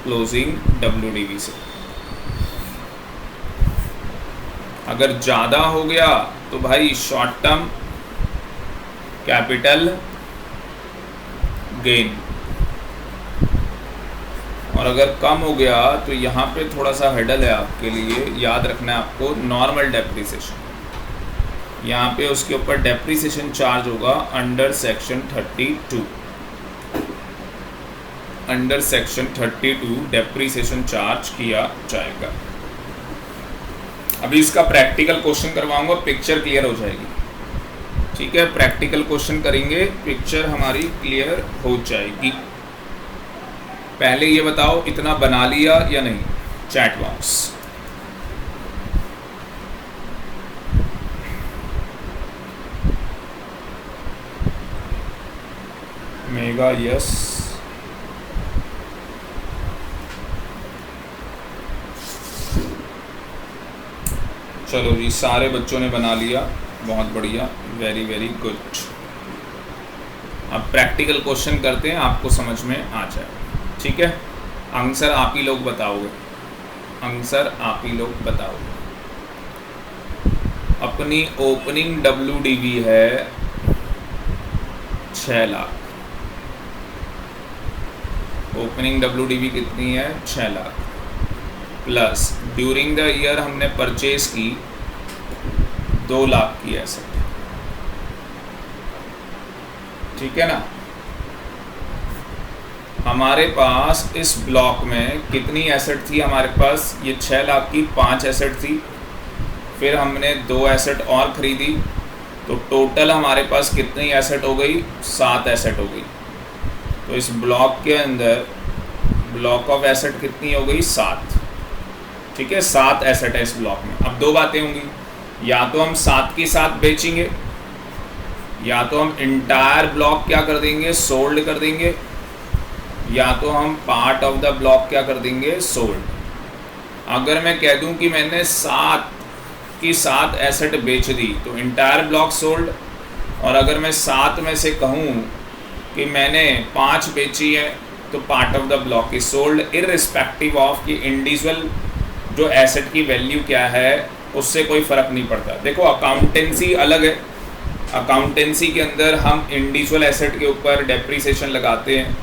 क्लोजिंग WDV से। अगर ज़्यादा हो गया तो भाई शॉर्ट टर्म कैपिटल गेन, और अगर कम हो गया तो यहाँ पे थोड़ा सा हेडल है आपके लिए, याद रखना है आपको, नॉर्मल डेप्रीसिएशन। यहाँ पे उसके ऊपर डेप्रीसिएशन चार्ज होगा under section 32, under section 32 depreciation charge किया जाएगा। अभी इसका प्रैक्टिकल क्वेश्चन करवाऊंगा, पिक्चर क्लियर हो जाएगी। ठीक है, प्रैक्टिकल क्वेश्चन करेंगे, पिक्चर हमारी क्लियर हो जाएगी। पहले ये बताओ इतना बना लिया या नहीं? Chat box. Mega yes. चलो जी, सारे बच्चों ने बना लिया, बहुत बढ़िया, वेरी वेरी गुड। अब प्रैक्टिकल क्वेश्चन करते हैं, आपको समझ में आ जाए। ठीक है, आंसर आप ही लोग बताओगे, आंसर आप ही लोग बताओगे। अपनी ओपनिंग WDV है 6 लाख, ओपनिंग WDV कितनी है 6 lakh, plus during the year हमने परचेज की 2 लाख की एसेट, ठीक है ना। हमारे पास इस ब्लॉक में कितनी एसेट थी हमारे पास, ये 6 लाख की 5 एसेट थी, फिर हमने 2 एसेट और ख़रीदी, तो टोटल हमारे पास कितनी एसेट हो गई, 7 एसेट हो गई। तो इस ब्लॉक के अंदर ब्लॉक ऑफ एसेट कितनी हो गई 7, ठीक है, 7 एसेट है इस ब्लॉक में। अब 2 बातें होंगी, या तो हम 7 की 7 बेचेंगे, या तो हम इंटायर ब्लॉक क्या कर देंगे, सोल्ड कर देंगे, या तो हम पार्ट ऑफ द ब्लॉक क्या कर देंगे, सोल्ड। अगर मैं कह दूं कि मैंने 7 की 7 एसेट बेच दी तो इंटायर ब्लॉक सोल्ड, और अगर मैं 7 में से कहूं कि मैंने 5 बेची है तो part of the block is sold, irrespective of कि इंडिविजुअल जो एसेट की वैल्यू क्या है उससे कोई फ़र्क नहीं पड़ता। देखो अकाउंटेंसी अलग है, अकाउंटेंसी के अंदर हम इंडिविजुअल एसेट के ऊपर डेप्रीसिएशन लगाते हैं,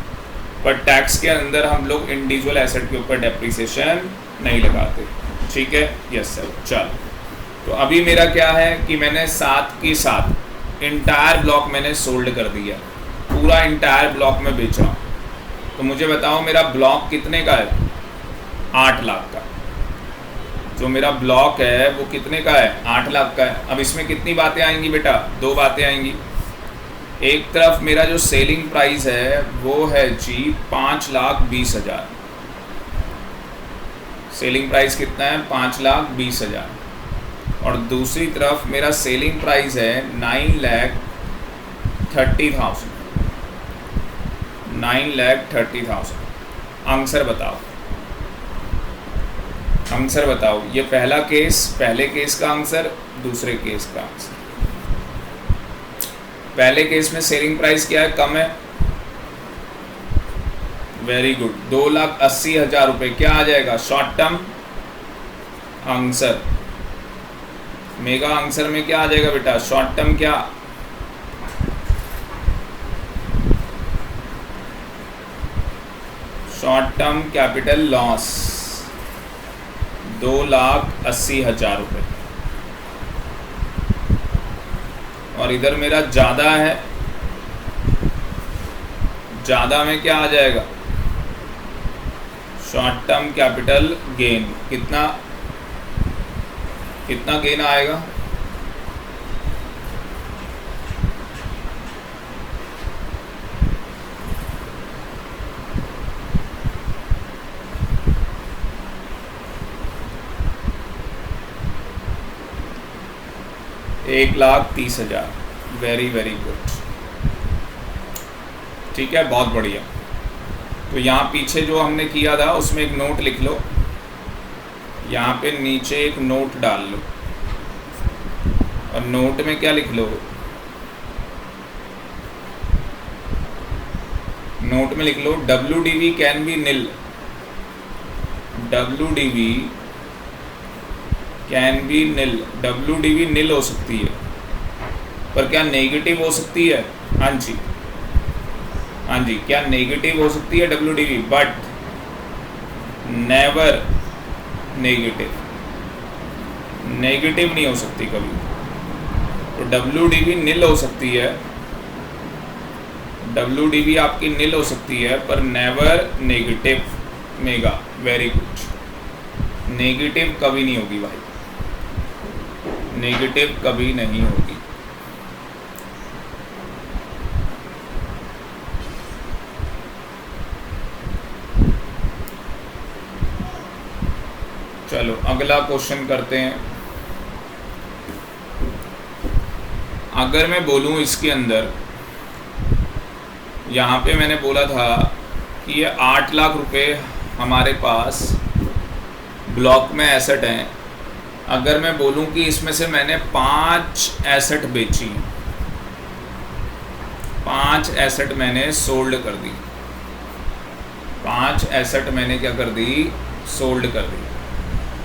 पर टैक्स के अंदर हम लोग इंडिविजुअल एसेट के ऊपर डेप्रीसिएशन नहीं लगाते, ठीक है। यस सर, चलो। तो अभी मेरा क्या है कि मैंने 7 की 7 इंटायर ब्लॉक मैंने सोल्ड कर दिया, पूरा इंटायर ब्लॉक में बेचा, तो मुझे बताओ मेरा ब्लॉक कितने का है, 8 लाख का। जो मेरा ब्लॉक है वो कितने का है, 8 लाख का है। अब इसमें कितनी बातें आएंगी बेटा, 2 बातें आएंगी। एक तरफ मेरा जो सेलिंग प्राइस है वो है जी 5,20,000, सेलिंग प्राइस कितना है 5,20,000, और दूसरी तरफ मेरा सेलिंग प्राइस है 9,30,000, 9,30,000। आंसर बताओ, आंसर बताओ। ये पहला केस, पहले केस का आंसर, दूसरे केस का आंसर। पहले केस में सेलिंग प्राइस क्या है, कम है, वेरी गुड, 2,80,000 रुपये क्या आ जाएगा, short term answer. Mega answer में क्या आ जाएगा बेटा, शॉर्ट टर्म क्या, शॉर्ट टर्म कैपिटल लॉस 2,80,000 रुपये, और इधर मेरा ज़्यादा है, ज़्यादा में क्या आ जाएगा, शॉर्ट टर्म कैपिटल गेन। कितना कितना गेन आएगा, $1,30,000। वेरी वेरी गुड, ठीक है, बहुत बढ़िया। तो यहाँ पीछे जो हमने किया था उसमें एक नोट लिख लो, यहाँ पे नीचे एक नोट डाल लो, और नोट में क्या लिख लो, नोट में लिख लो WDV can be nil, WDV can be nil, WDV निल हो सकती है, पर क्या नेगेटिव हो सकती है, हाँ जी, हाँ जी, क्या नेगेटिव हो सकती है WDV, but never negative, negative नहीं हो सकती कभी। तो WDV निल हो सकती है, WDV आपकी निल हो सकती है, पर never negative. Mega, very good, negative कभी नहीं होगी भाई, नेगेटिव कभी नहीं होगी। चलो अगला क्वेश्चन करते हैं। अगर मैं बोलूं इसके अंदर, यहाँ पे मैंने बोला था कि ये 8 लाख रुपए हमारे पास ब्लॉक में एसेट हैं, अगर मैं बोलूं कि इसमें से मैंने 5 एसेट बेची, 5 एसेट मैंने सोल्ड कर दी, 5 एसेट मैंने क्या कर दी, सोल्ड कर दी।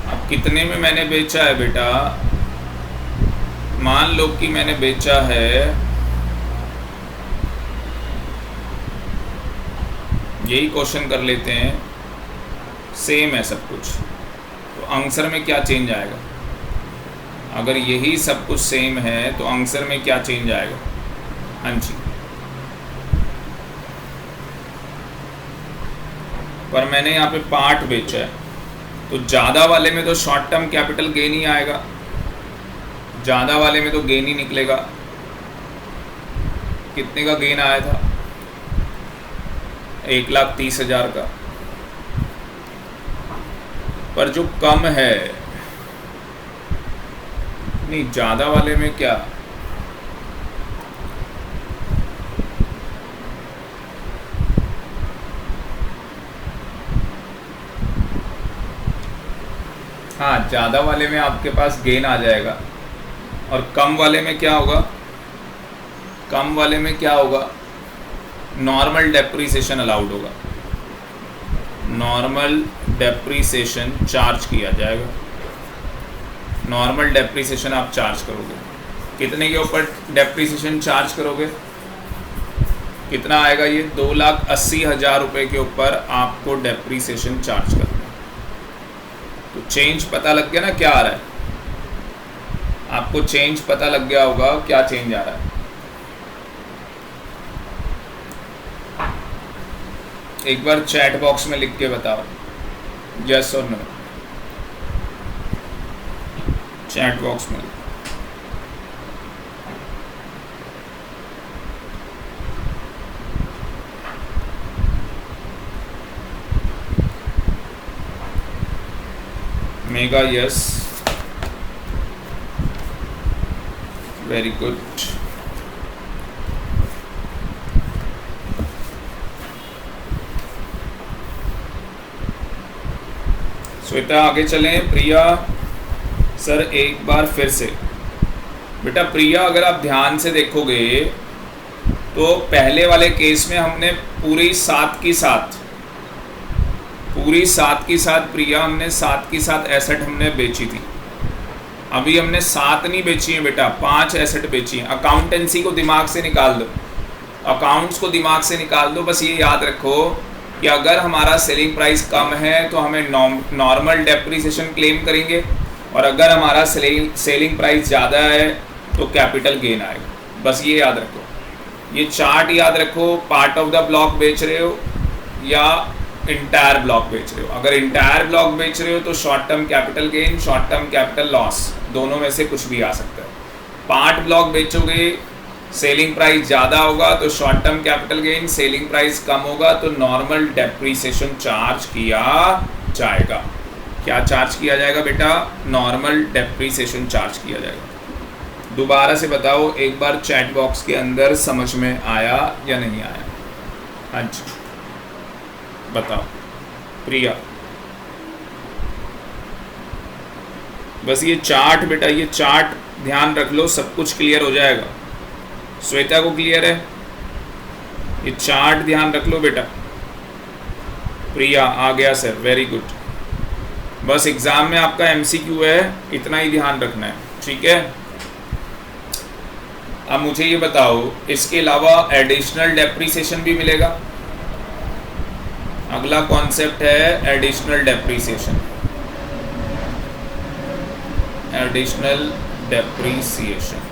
अब कितने में मैंने बेचा है बेटा, मान लो कि मैंने बेचा है यही क्वेश्चन कर लेते हैं, सेम है सब कुछ, तो आंसर में क्या चेंज आएगा? अगर यही सब कुछ सेम है तो आंसर में क्या चेंज आएगा? हाँ जी, पर मैंने यहाँ पे पार्ट बेचा है, तो ज़्यादा वाले में तो शॉर्ट टर्म कैपिटल गेन ही आएगा, ज़्यादा वाले में तो गेन ही निकलेगा। कितने का गेन आया था? 1,30,000 का। पर जो कम है, नहीं ज़्यादा वाले में क्या, हाँ ज़्यादा वाले में आपके पास गेन आ जाएगा, और कम वाले में क्या होगा? कम वाले में क्या होगा? नॉर्मल डेप्रीसिएशन अलाउड होगा, नॉर्मल डेप्रीसिएशन चार्ज किया जाएगा। नॉर्मल डेप्रीसिएशन आप चार्ज करोगे, कितने के ऊपर डेप्रीसिएशन चार्ज करोगे? कितना आएगा ये? 2,80,000 रुपये के ऊपर आपको डेप्रीसिएशन चार्ज करना है। तो चेंज पता लग गया ना क्या आ रहा है? आपको चेंज पता लग गया होगा क्या चेंज आ रहा है। एक बार चैट बॉक्स में लिख के बताओ, यस और नो, चैट बॉक्स में। Mega yes, very good. Shweta आगे चलें। प्रिया सर एक बार फिर से। बेटा प्रिया, अगर आप ध्यान से देखोगे तो पहले वाले केस में हमने पूरी साथ की साथ प्रिया, हमने साथ की साथ एसेट हमने बेची थी। अभी हमने 7 नहीं बेची है बेटा, 5 एसेट बेची हैं। अकाउंटेंसी को दिमाग से निकाल दो, अकाउंट्स को दिमाग से निकाल दो। बस ये याद रखो कि अगर हमारा सेलिंग प्राइस कम है तो हमें नॉर्मल डेप्रीसिएशन क्लेम करेंगे, और अगर हमारा सेलिंग प्राइस ज़्यादा है तो कैपिटल गेन आएगा। बस ये याद रखो, ये चार्ट याद रखो। पार्ट ऑफ द ब्लॉक बेच रहे हो या इंटायर ब्लॉक बेच रहे हो। अगर इंटायर ब्लॉक बेच रहे हो तो short term capital gain, short term capital loss, दोनों में से कुछ भी आ सकता है। पार्ट ब्लॉक बेचोगे, सेलिंग प्राइस ज़्यादा होगा तो short term capital gain, selling price कम होगा तो नॉर्मल डेप्रीसिएशन चार्ज किया जाएगा। क्या चार्ज किया जाएगा बेटा? नॉर्मल डेप्रीसिएशन चार्ज किया जाएगा। दोबारा से बताओ एक बार चैट बॉक्स के अंदर, समझ में आया या नहीं आया? हाँ जी बताओ प्रिया। बस ये चार्ट बेटा, ये चार्ट ध्यान रख लो, सब कुछ क्लियर हो जाएगा। श्वेता को क्लियर है? ये चार्ट ध्यान रख लो बेटा। प्रिया आ गया सर, वेरी गुड। बस एग्जाम में आपका एमसीक्यू है, इतना ही ध्यान रखना है, ठीक है। अब मुझे ये बताओ, इसके अलावा एडिशनल डेप्रीसिएशन भी मिलेगा। अगला कॉन्सेप्ट है एडिशनल डेप्रीसिएशन। एडिशनल डेप्रीसिएशन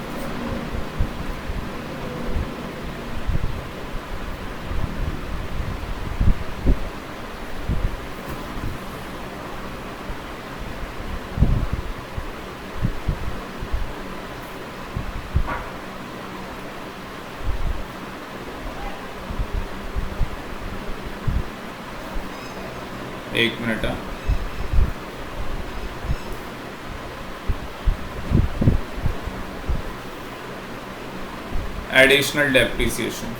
एक minute. Additional depreciation,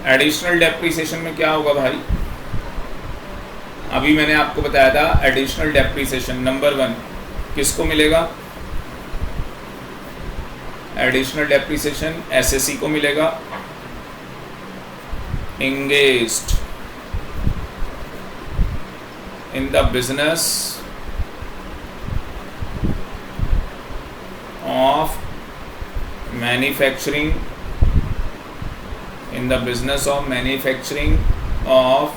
additional depreciation में क्या होगा भाई? अभी मैंने आपको बताया था एडिशनल डेप्रीसिएशन नंबर 1 किसको मिलेगा? एडिशनल डेप्रीसिएशन एसएससी को मिलेगा, engaged in the business of manufacturing, in the business of manufacturing of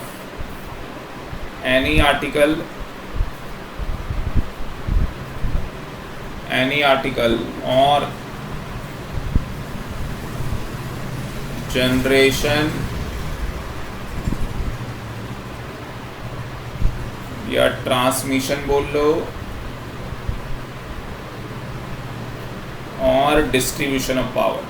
any article or generation या ट्रांसमिशन बोल लो और डिस्ट्रीब्यूशन ऑफ पावर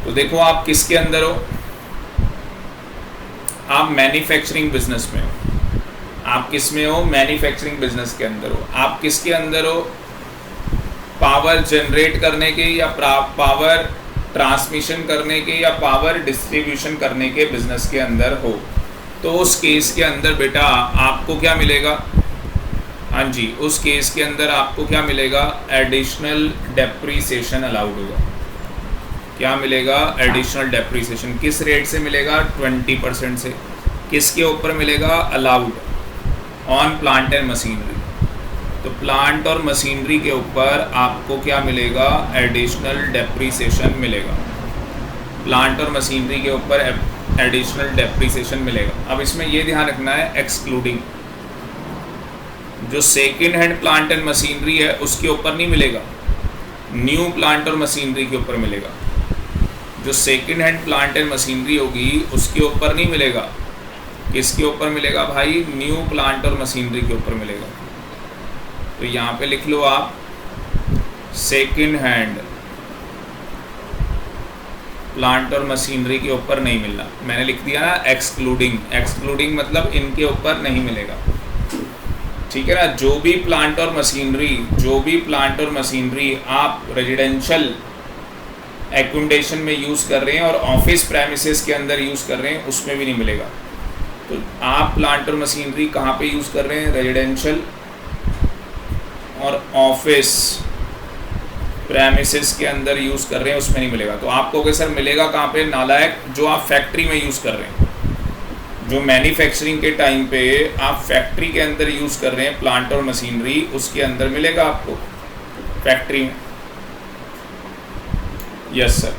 तो देखो आप किसके अंदर हो, आप मैन्युफैक्चरिंग बिजनेस में हो। आप किस में हो? मैन्युफैक्चरिंग बिजनेस के अंदर हो। आप किसके अंदर हो? पावर जनरेट करने के या पावर ट्रांसमिशन करने के या पावर डिस्ट्रीब्यूशन करने के बिजनेस के अंदर हो। तो उस केस के अंदर बेटा आपको क्या मिलेगा? हाँ जी, उस केस के अंदर आपको क्या मिलेगा? एडिशनल डेप्रीसिएशन अलाउड होगा। क्या मिलेगा? Additional depreciation. किस रेट से मिलेगा? 20% से। किसके ऊपर मिलेगा? Allowed on plant and machinery. तो प्लांट और मशीनरी के ऊपर आपको क्या मिलेगा? एडिशनल डेप्रीसिएशन मिलेगा। प्लांट और मशीनरी के ऊपर एडिशनल डेप्रीसिएशन मिलेगा। अब इसमें ये ध्यान रखना है, एक्सक्लूडिंग जो second hand plant and machinery है उसके ऊपर नहीं मिलेगा, न्यू प्लांट और मशीनरी के ऊपर मिलेगा। जो second hand plant and machinery होगी उसके ऊपर नहीं मिलेगा। किसके ऊपर मिलेगा भाई? न्यू प्लांट और मशीनरी के ऊपर मिलेगा। तो यहाँ पे लिख लो आप, सेकेंड हैंड प्लांट और मशीनरी के ऊपर नहीं मिलना। मैंने लिख दिया ना एक्सक्लूडिंग। एक्सक्लूडिंग मतलब इनके ऊपर नहीं मिलेगा, ठीक है ना। जो भी प्लांट और मशीनरी आप रेजिडेंशियल एकोमोडेशन में यूज़ कर रहे हैं और ऑफिस प्रेमिसेस के अंदर यूज़ कर रहे हैं उसमें भी नहीं मिलेगा। तो आप प्लांट और मशीनरी कहाँ पे यूज़ कर रहे हैं? रेजिडेंशियल और ऑफिस प्रेमिसेस के अंदर यूज़ कर रहे हैं उसमें नहीं मिलेगा। तो आपको अगर सर मिलेगा कहाँ पे? नालायक, जो आप फैक्ट्री में यूज़ कर रहे हैं, जो मैन्युफैक्चरिंग के टाइम पे आप फैक्ट्री के अंदर यूज़ कर रहे हैं प्लांट और मशीनरी, उसके अंदर मिलेगा आपको फैक्ट्री में। Yes sir.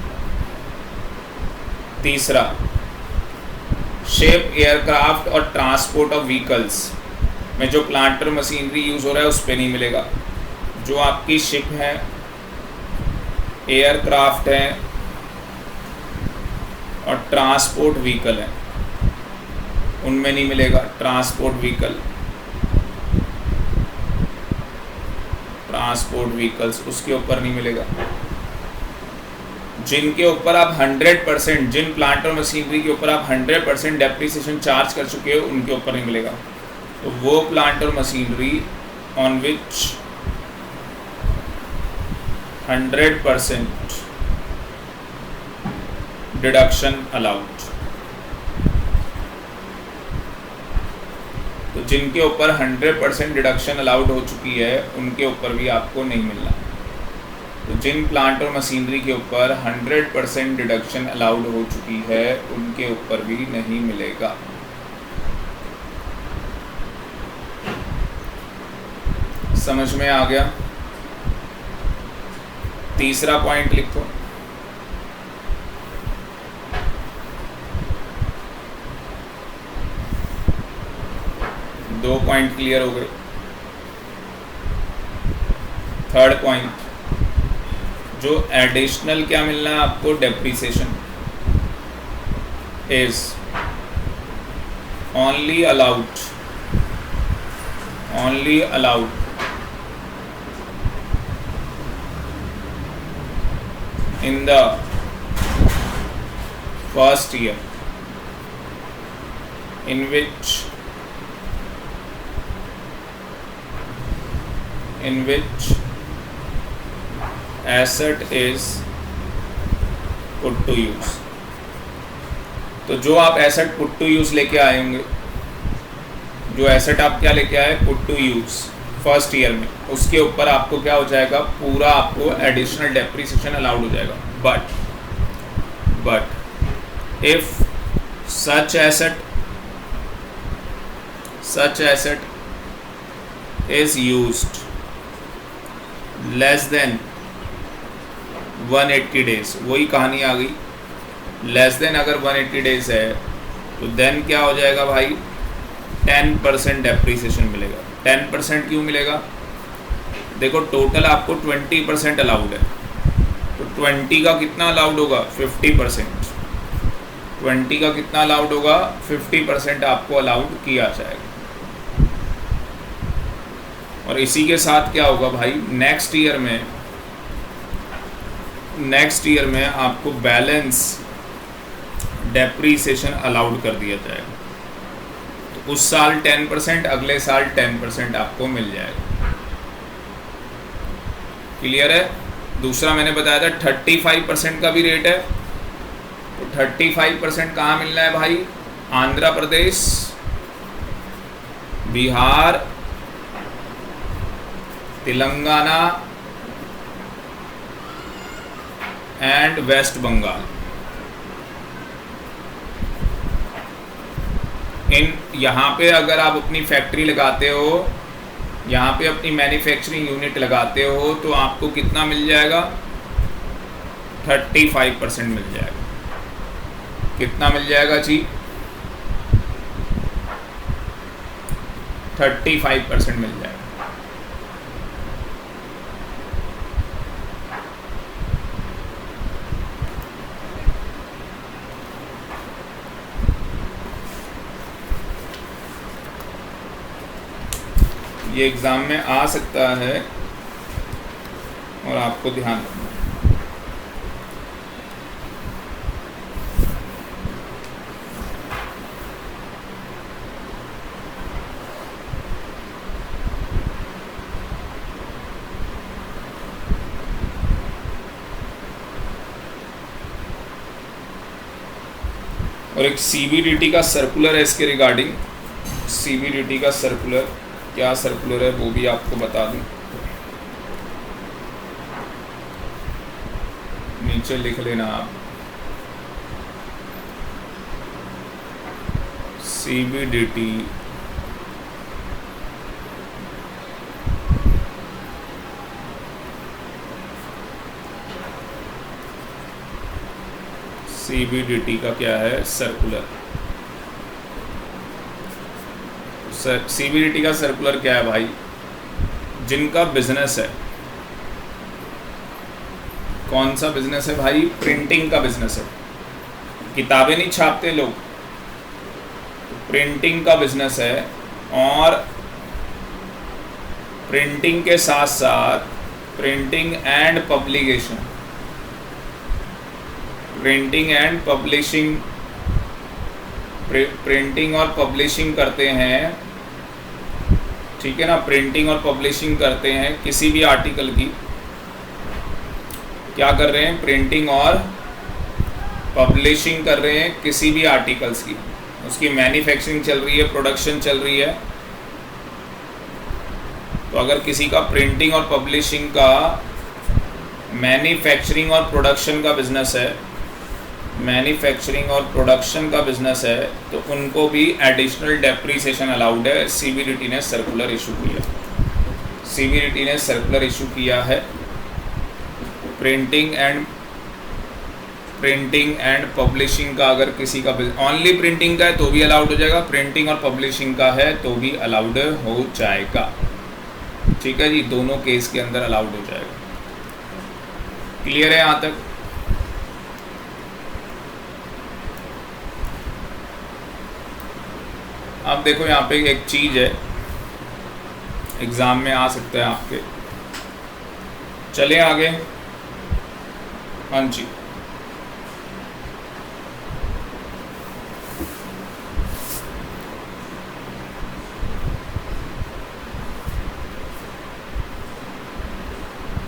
तीसरा, शिप, एयरक्राफ्ट और ट्रांसपोर्ट ऑफ व्हीकल्स में जो प्लांट और मशीनरी यूज़ हो रहा है उस पर नहीं मिलेगा। जो आपकी शिप है, एयरक्राफ्ट है और ट्रांसपोर्ट व्हीकल है उनमें नहीं मिलेगा। ट्रांसपोर्ट व्हीकल्स उसके ऊपर नहीं मिलेगा। जिनके ऊपर आप 100%, जिन प्लांट और मशीनरी के ऊपर आप 100% डेप्रीसिएशन चार्ज कर चुके हो उनके ऊपर नहीं मिलेगा। तो वो प्लांट और machinery on which 100% deduction allowed. तो जिनके ऊपर 100% डिडक्शन अलाउड हो चुकी है उनके ऊपर भी आपको नहीं मिलना। तो जिन प्लांट और मशीनरी के ऊपर 100% डिडक्शन अलाउड हो चुकी है उनके ऊपर भी नहीं मिलेगा। समझ में आ गया? तीसरा पॉइंट लिखो। दो पॉइंट क्लियर हो गए। थर्ड पॉइंट, जो एडिशनल क्या मिलना है आपको? Depreciation is only allowed in the first year in which asset is put to use। तो जो आप एसेट पुट टू यूज लेके आए होंगे, जो एसेट आप क्या लेके आए? Put to use first year में, उसके ऊपर आपको क्या हो जाएगा? पूरा आपको एडिशनल डेप्रीसिएशन अलाउड हो जाएगा। But if such such asset is used less than 180 days, वही कहानी आ गई। लेस देन अगर 180 डेज है तो देन क्या हो जाएगा भाई, 10% डेप्रीसिएशन मिलेगा। 10% क्यों मिलेगा, देखो टोटल आपको 20% अलाउड है, तो 20 का कितना अलाउड होगा, 50%। 20 का कितना अलाउड होगा, 50% आपको अलाउड किया जाएगा। और इसी के साथ क्या होगा भाई, नेक्स्ट ईयर में आपको बैलेंस डेप्रीसिएशन अलाउड कर दिया जाएगा। तो उस साल 10%, अगले साल 10% आपको मिल जाएगा। क्लियर है। दूसरा मैंने बताया था 35% का भी रेट है, तो 35% कहाँ मिलना है भाई, आंध्र प्रदेश, बिहार, तेलंगाना एंड वेस्ट बंगाल। यहाँ पे अगर आप अपनी फैक्ट्री लगाते हो, यहाँ पे अपनी मैन्युफैक्चरिंग यूनिट लगाते हो, तो आपको कितना मिल जाएगा, 35% मिल जाएगा। कितना मिल जाएगा जी, 35% मिल जाएगा। ये एग्ज़ाम में आ सकता है और आपको ध्यान रखना है। और एक CBDT का सर्कुलर है इसके रिगार्डिंग। CBDT का सर्कुलर, क्या सर्कुलर है वो भी आपको बता दूं, नीचे लिख लेना आप। CBDT का क्या है, सर्कुलर। CBDT का सर्कुलर क्या है भाई, जिनका बिजनेस है, कौन सा बिजनेस है भाई, प्रिंटिंग का बिजनेस है। किताबें नहीं छापते लोग, प्रिंटिंग का बिजनेस है, और प्रिंटिंग के साथ साथ printing and publication, printing and publishing, printing और पब्लिशिंग करते हैं, ठीक है ना। प्रिंटिंग और पब्लिशिंग करते हैं किसी भी आर्टिकल की, क्या कर रहे हैं, प्रिंटिंग और पब्लिशिंग कर रहे हैं किसी भी आर्टिकल्स की, उसकी मैन्युफैक्चरिंग चल रही है, प्रोडक्शन चल रही है। तो अगर किसी का प्रिंटिंग और पब्लिशिंग का, मैन्युफैक्चरिंग और प्रोडक्शन का बिजनेस है, मैन्युफैक्चरिंग और प्रोडक्शन का बिजनेस है, तो उनको भी एडिशनल डेप्रीसिएशन अलाउड है। CBDT ने सर्कुलर इशू किया, CBDT ने सर्कुलर इशू किया है। प्रिंटिंग एंड पब्लिशिंग का अगर किसी का ओनली प्रिंटिंग का है तो भी अलाउड हो जाएगा, प्रिंटिंग और पब्लिशिंग का है तो भी अलाउड हो जाएगा। ठीक है जी, दोनों केस के अंदर अलाउड हो जाएगा। क्लियर है यहाँ तक। अब देखो यहाँ पे एक चीज़ है, एग्ज़ाम में आ सकता है आपके। चले आगे। हाँ जी,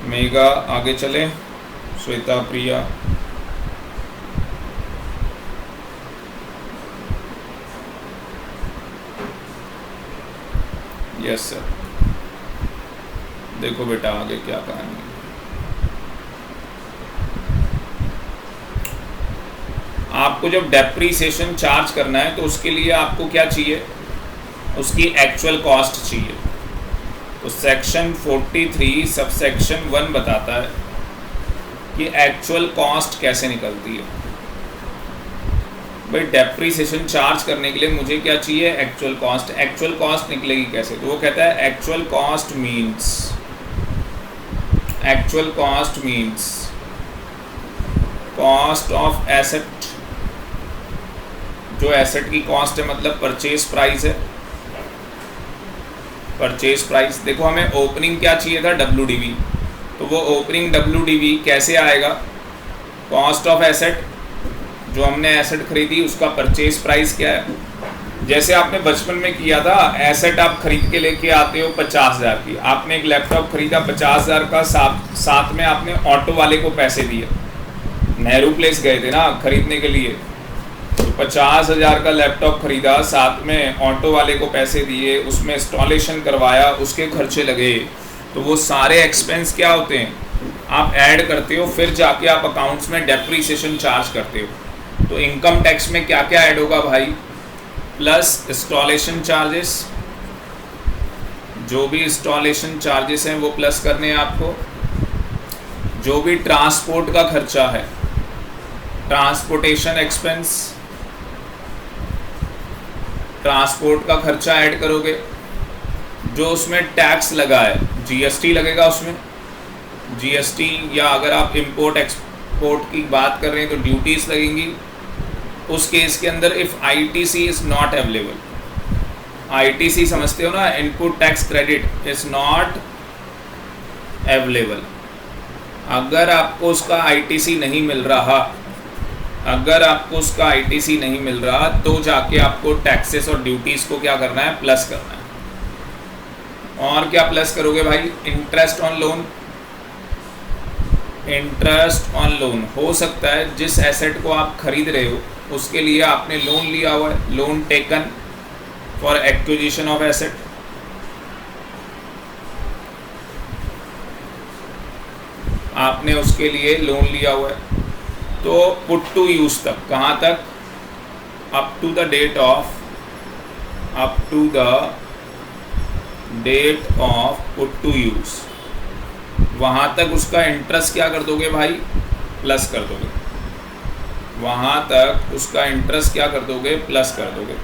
मेगा आगे चले, श्वेता प्रिया। Yes sir. देखो बेटा आगे क्या कहानी है। आपको जब डेप्रीसिएशन चार्ज करना है तो उसके लिए आपको क्या चाहिए, उसकी एक्चुअल कॉस्ट चाहिए। तो सेक्शन 43 सब सेक्शन 1 बताता है कि एक्चुअल कॉस्ट कैसे निकलती है। भाई डेप्रीसिएशन चार्ज करने के लिए मुझे क्या चाहिए, एक्चुअल कॉस्ट। एक्चुअल कॉस्ट निकलेगी कैसे, तो वो कहता है actual cost means cost of asset. जो एसेट की कॉस्ट है मतलब परचेज प्राइस है, परचेज प्राइस। देखो हमें ओपनिंग क्या चाहिए था, WDV, तो वो ओपनिंग WDV कैसे आएगा, कॉस्ट ऑफ एसेट, जो हमने एसेट खरीदी उसका परचेज प्राइस क्या है। जैसे आपने बचपन में किया था, एसेट आप खरीद के लेके आते हो 50,000 की, आपने एक लैपटॉप खरीदा 50,000 का, साथ में आपने ऑटो वाले को पैसे दिए, नेहरू प्लेस गए थे ना खरीदने के लिए, तो 50,000 का लैपटॉप खरीदा, साथ में ऑटो वाले को पैसे दिए, उसमें इंस्टॉलेशन करवाया, उसके खर्चे लगे, तो वो सारे एक्सपेंस क्या होते हैं, आप ऐड करते हो, फिर जाके आप अकाउंट्स में डेप्रीसिएशन चार्ज करते हो। तो इनकम टैक्स में क्या क्या ऐड होगा भाई, प्लस इंस्टॉलेशन चार्जेस, जो भी इंस्टॉलेशन चार्जेस हैं वो प्लस करने हैं आपको। जो भी ट्रांसपोर्ट का खर्चा है, ट्रांसपोर्टेशन एक्सपेंस, ट्रांसपोर्ट का खर्चा ऐड करोगे। जो उसमें टैक्स लगा है, GST लगेगा उसमें, GST, या अगर आप इंपोर्ट एक्सपोर्ट की बात कर रहे हैं तो ड्यूटीज़ लगेंगी। उस केस के अंदर if ITC is not available, ITC समझते हो ना, input tax credit is not available, अगर आपको उसका ITC नहीं मिल रहा, अगर आपको उसका ITC नहीं मिल रहा, तो जाके आपको टैक्सेस और ड्यूटीज़ को क्या करना है, प्लस करना है। और क्या प्लस करोगे भाई, interest on loan. Interest on loan हो सकता है जिस एसेट को आप खरीद रहे हो उसके लिए आपने लोन लिया हुआ है, loan taken for acquisition of asset. आपने उसके लिए लोन लिया हुआ है, तो पुट टू यूज़ तक, कहाँ तक, up to the date of put to use, वहाँ तक उसका इंटरेस्ट क्या कर दोगे भाई, प्लस कर दोगे। वहाँ तक उसका इंटरेस्ट क्या कर दोगे, प्लस कर दोगे।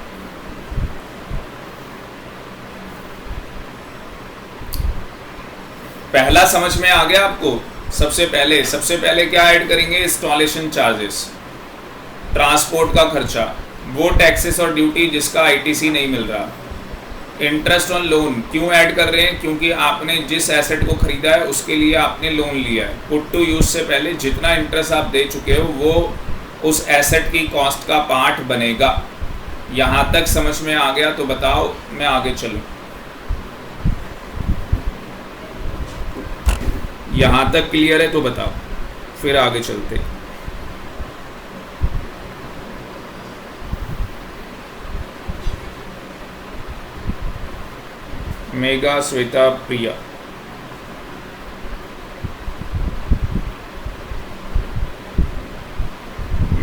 पहला समझ में आ गया आपको। सबसे पहले क्या ऐड करेंगे, इंस्टॉलेशन चार्जेस, ट्रांसपोर्ट का खर्चा, वो टैक्सेस और ड्यूटी जिसका ITC नहीं मिल रहा। इंटरेस्ट ऑन लोन क्यों ऐड कर रहे हैं, क्योंकि आपने जिस एसेट को खरीदा है उसके लिए आपने लोन लिया है। पुट टू यूज से पहले जितना इंटरेस्ट आप दे चुके हो वो उस एसेट की कॉस्ट का पार्ट बनेगा। यहाँ तक समझ में आ गया तो बताओ, मैं आगे चलूँ। यहाँ तक क्लियर है तो बताओ, फिर आगे चलते। मेगा, श्वेता, प्रिया,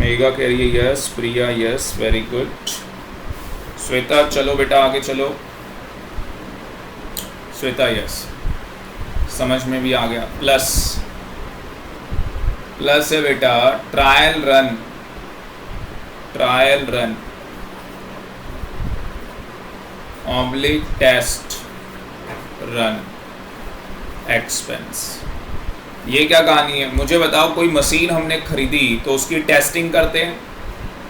मेगा कह रही है यस, प्रिया यस, वेरी गुड। श्वेता चलो बेटा आगे चलो, श्वेता यस, समझ में भी आ गया। प्लस है बेटा trial run oblique test run expense. ये क्या कहानी है, मुझे बताओ। कोई मशीन हमने खरीदी तो उसकी टेस्टिंग करते हैं,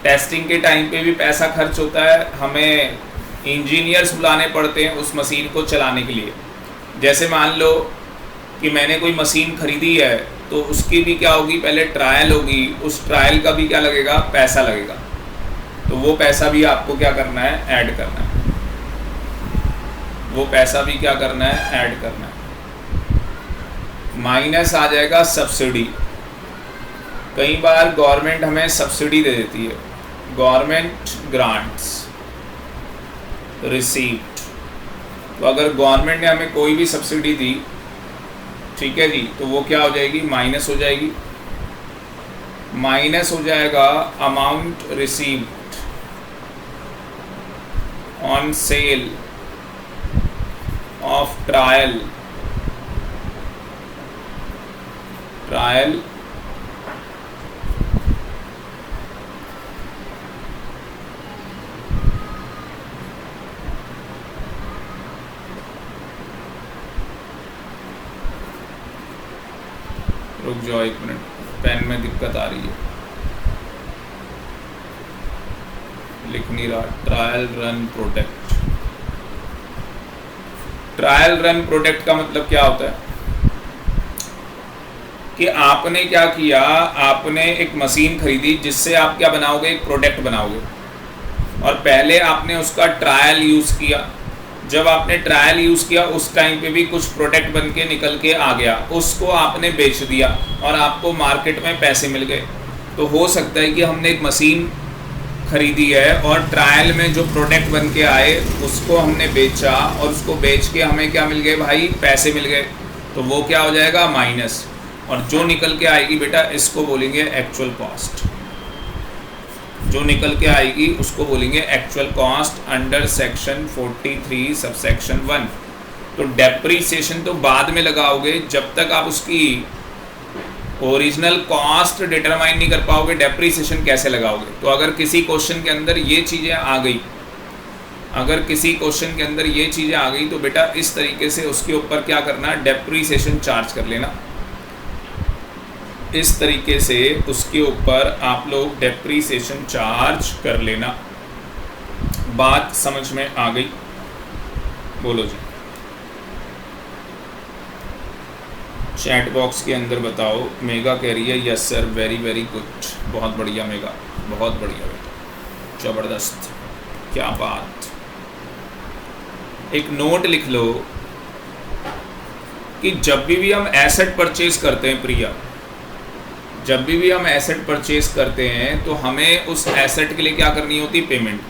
टेस्टिंग के टाइम पे भी पैसा खर्च होता है, हमें इंजीनियर्स बुलाने पड़ते हैं उस मशीन को चलाने के लिए। जैसे मान लो कि मैंने कोई मशीन खरीदी है तो उसकी भी क्या होगी, पहले ट्रायल होगी, उस ट्रायल का भी क्या लगेगा, पैसा लगेगा। तो वो पैसा भी आपको क्या करना है, ऐड करना है। वो पैसा भी क्या करना है, ऐड करना है। माइनस आ जाएगा सब्सिडी। कई बार गवर्नमेंट हमें सब्सिडी दे देती है, गवर्नमेंट ग्रांट्स रिसीव्ड। तो अगर गवर्नमेंट ने हमें कोई भी सब्सिडी दी, ठीक है जी, तो वो क्या हो जाएगी, माइनस हो जाएगी। माइनस हो जाएगा amount received on sale of trial रुक जाओ एक मिनट, पेन में दिक्कत आ रही है, लिख नहीं रहा। Trial run protect, trial run protect का मतलब क्या होता है कि आपने क्या किया, आपने एक मशीन खरीदी जिससे आप क्या बनाओगे, एक प्रोडक्ट बनाओगे, और पहले आपने उसका ट्रायल यूज़ किया। जब आपने ट्रायल यूज़ किया उस टाइम पे भी कुछ प्रोडक्ट बन के निकल के आ गया, उसको आपने बेच दिया और आपको मार्केट में पैसे मिल गए। तो हो सकता है कि हमने एक मशीन खरीदी है और ट्रायल में जो प्रोडक्ट बन के आए उसको हमने बेचा, और उसको बेच के हमें क्या मिल गए भाई, पैसे मिल गए। तो वो क्या हो जाएगा, माइनस, और जो निकल के आएगी बेटा इसको बोलेंगे एक्चुअल कॉस्ट। जो निकल के आएगी उसको बोलेंगे actual cost under section 43 subsection 1। तो डेप्रीसिएशन तो बाद में लगाओगे, जब तक आप उसकी ओरिजिनल कॉस्ट डिटरमाइन नहीं कर पाओगे डेप्रीसिएशन कैसे लगाओगे। तो अगर किसी क्वेश्चन के अंदर ये चीज़ें आ गई, अगर किसी क्वेश्चन के अंदर ये चीज़ें आ गई तो बेटा इस तरीके से उसके ऊपर क्या करना, डेप्रीसिएशन चार्ज कर लेना। इस तरीके से उसके ऊपर आप लोग डेप्रीसिएशन चार्ज कर लेना। बात समझ में आ गई? बोलो जी, चैट बॉक्स के अंदर बताओ। मेगा कह रही है yes sir, very very good, बहुत बढ़िया मेगा, बहुत बढ़िया बेटा, ज़बरदस्त, क्या बात। एक नोट लिख लो कि जब भी हम एसेट परचेज करते हैं प्रिया, जब भी हम एसेट परचेज करते हैं तो हमें उस एसेट के लिए क्या करनी होती, पेमेंट।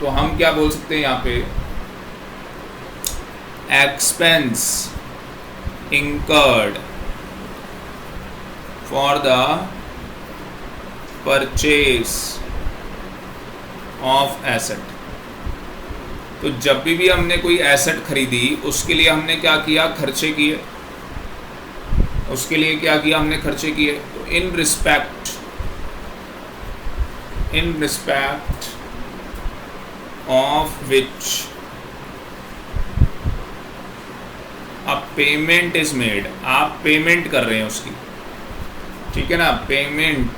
तो हम क्या बोल सकते हैं यहाँ पे, expense incurred for the purchase of asset। तो जब भी हमने कोई एसेट खरीदी उसके लिए हमने क्या किया, खर्चे किए, उसके लिए क्या किया हमने, खर्चे किए। तो in respect of which a payment is made, आप पेमेंट कर रहे हैं उसकी, ठीक है ना, पेमेंट।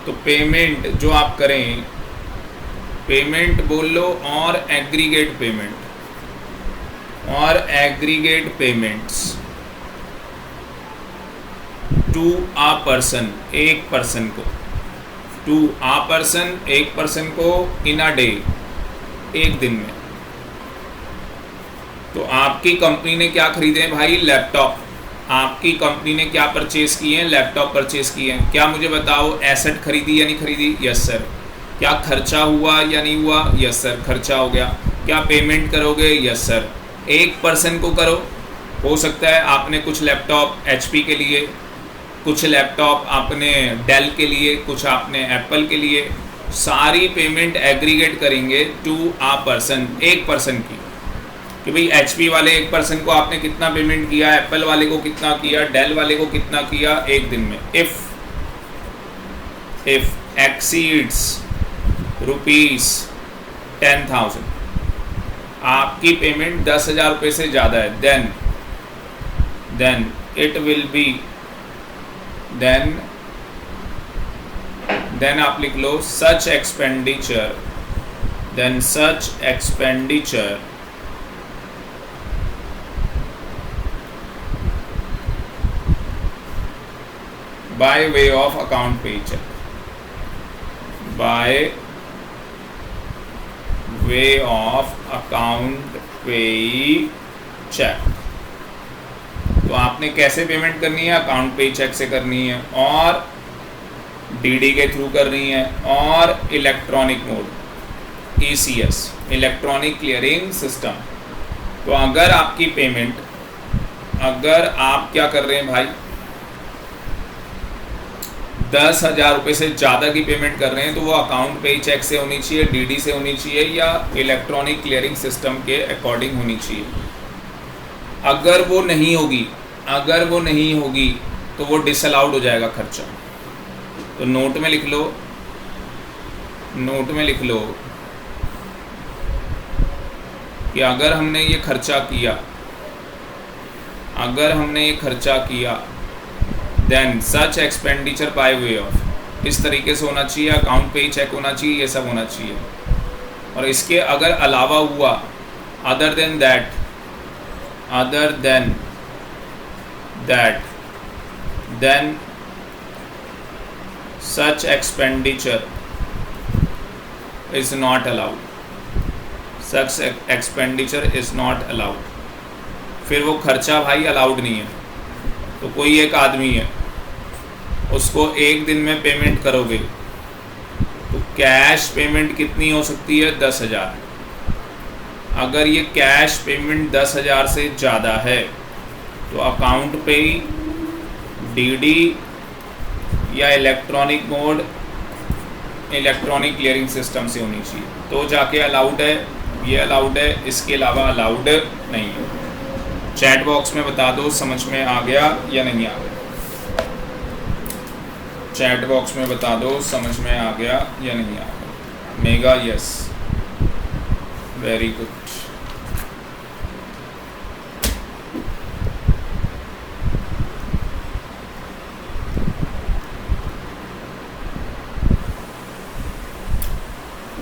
तो पेमेंट जो आप करें, पेमेंट बोल लो, और एग्रीगेट पेमेंट, और aggregate payments to a person, एक पर्सन को, टू आ पर्सन, एक पर्सन को, इन अ डे, एक दिन में। तो आपकी कंपनी ने क्या खरीदे हैं भाई, लैपटॉप। आपकी कंपनी ने क्या परचेज किए हैं, लैपटॉप परचेज किए हैं। क्या मुझे बताओ, एसेट खरीदी या नहीं खरीदी, यस सर। क्या खर्चा हुआ या नहीं हुआ, यस सर, खर्चा हो गया। क्या पेमेंट करोगे, यस सर। एक पर्सन को करो, हो सकता है आपने कुछ लैपटॉप HP के लिए, कुछ लैपटॉप आपने डेल के लिए, कुछ आपने एप्पल के लिए, सारी पेमेंट एग्रीगेट करेंगे टू आ पर्सन, एक पर्सन की, कि भाई HP वाले एक पर्सन को आपने कितना पेमेंट किया, एप्पल वाले को कितना किया, डेल वाले को कितना किया एक दिन में। इफ एक्सीड्स ₹10,000, आपकी पेमेंट 10,000 रुपये से ज़्यादा है, then it will be, then आप लिख लो such expenditure, then such expenditure by way of account paycheck, by way of account paycheck। तो आपने कैसे पेमेंट करनी है, अकाउंट पे चेक से करनी है, और DD के थ्रू करनी है, और electronic mode, ECS, electronic clearing system. तो अगर आपकी पेमेंट, अगर आप क्या कर रहे हैं भाई, 10,000 रुपये से ज़्यादा की पेमेंट कर रहे हैं तो वो अकाउंट पे चेक से होनी चाहिए, डीडी से होनी चाहिए या इलेक्ट्रॉनिक क्लियरिंग सिस्टम के अकॉर्डिंग होनी चाहिए। अगर वो नहीं होगी तो वो डिसअलाउड हो जाएगा खर्चा। तो नोट में लिख लो कि अगर हमने ये खर्चा किया then such expenditure by way of, इस तरीके से होना चाहिए, अकाउंट पे ही चेक होना चाहिए, ये सब होना चाहिए। और इसके अगर अलावा हुआ other than that then such expenditure is not allowed, फिर वो खर्चा भाई अलाउड नहीं है। तो कोई एक आदमी है, उसको एक दिन में पेमेंट करोगे तो कैश पेमेंट कितनी हो सकती है? 10,000। अगर ये कैश पेमेंट 10,000 से ज़्यादा है तो अकाउंट पे ही डीडी या इलेक्ट्रॉनिक क्लियरिंग सिस्टम से होनी चाहिए, तो जाके अलाउड है, ये अलाउड है, इसके अलावा अलाउड नहीं है। चैट बॉक्स में बता दो समझ में आ गया या नहीं आ गया। चैट बॉक्स में बता दो समझ में आ गया या नहीं आ गया। Mega yes, very good.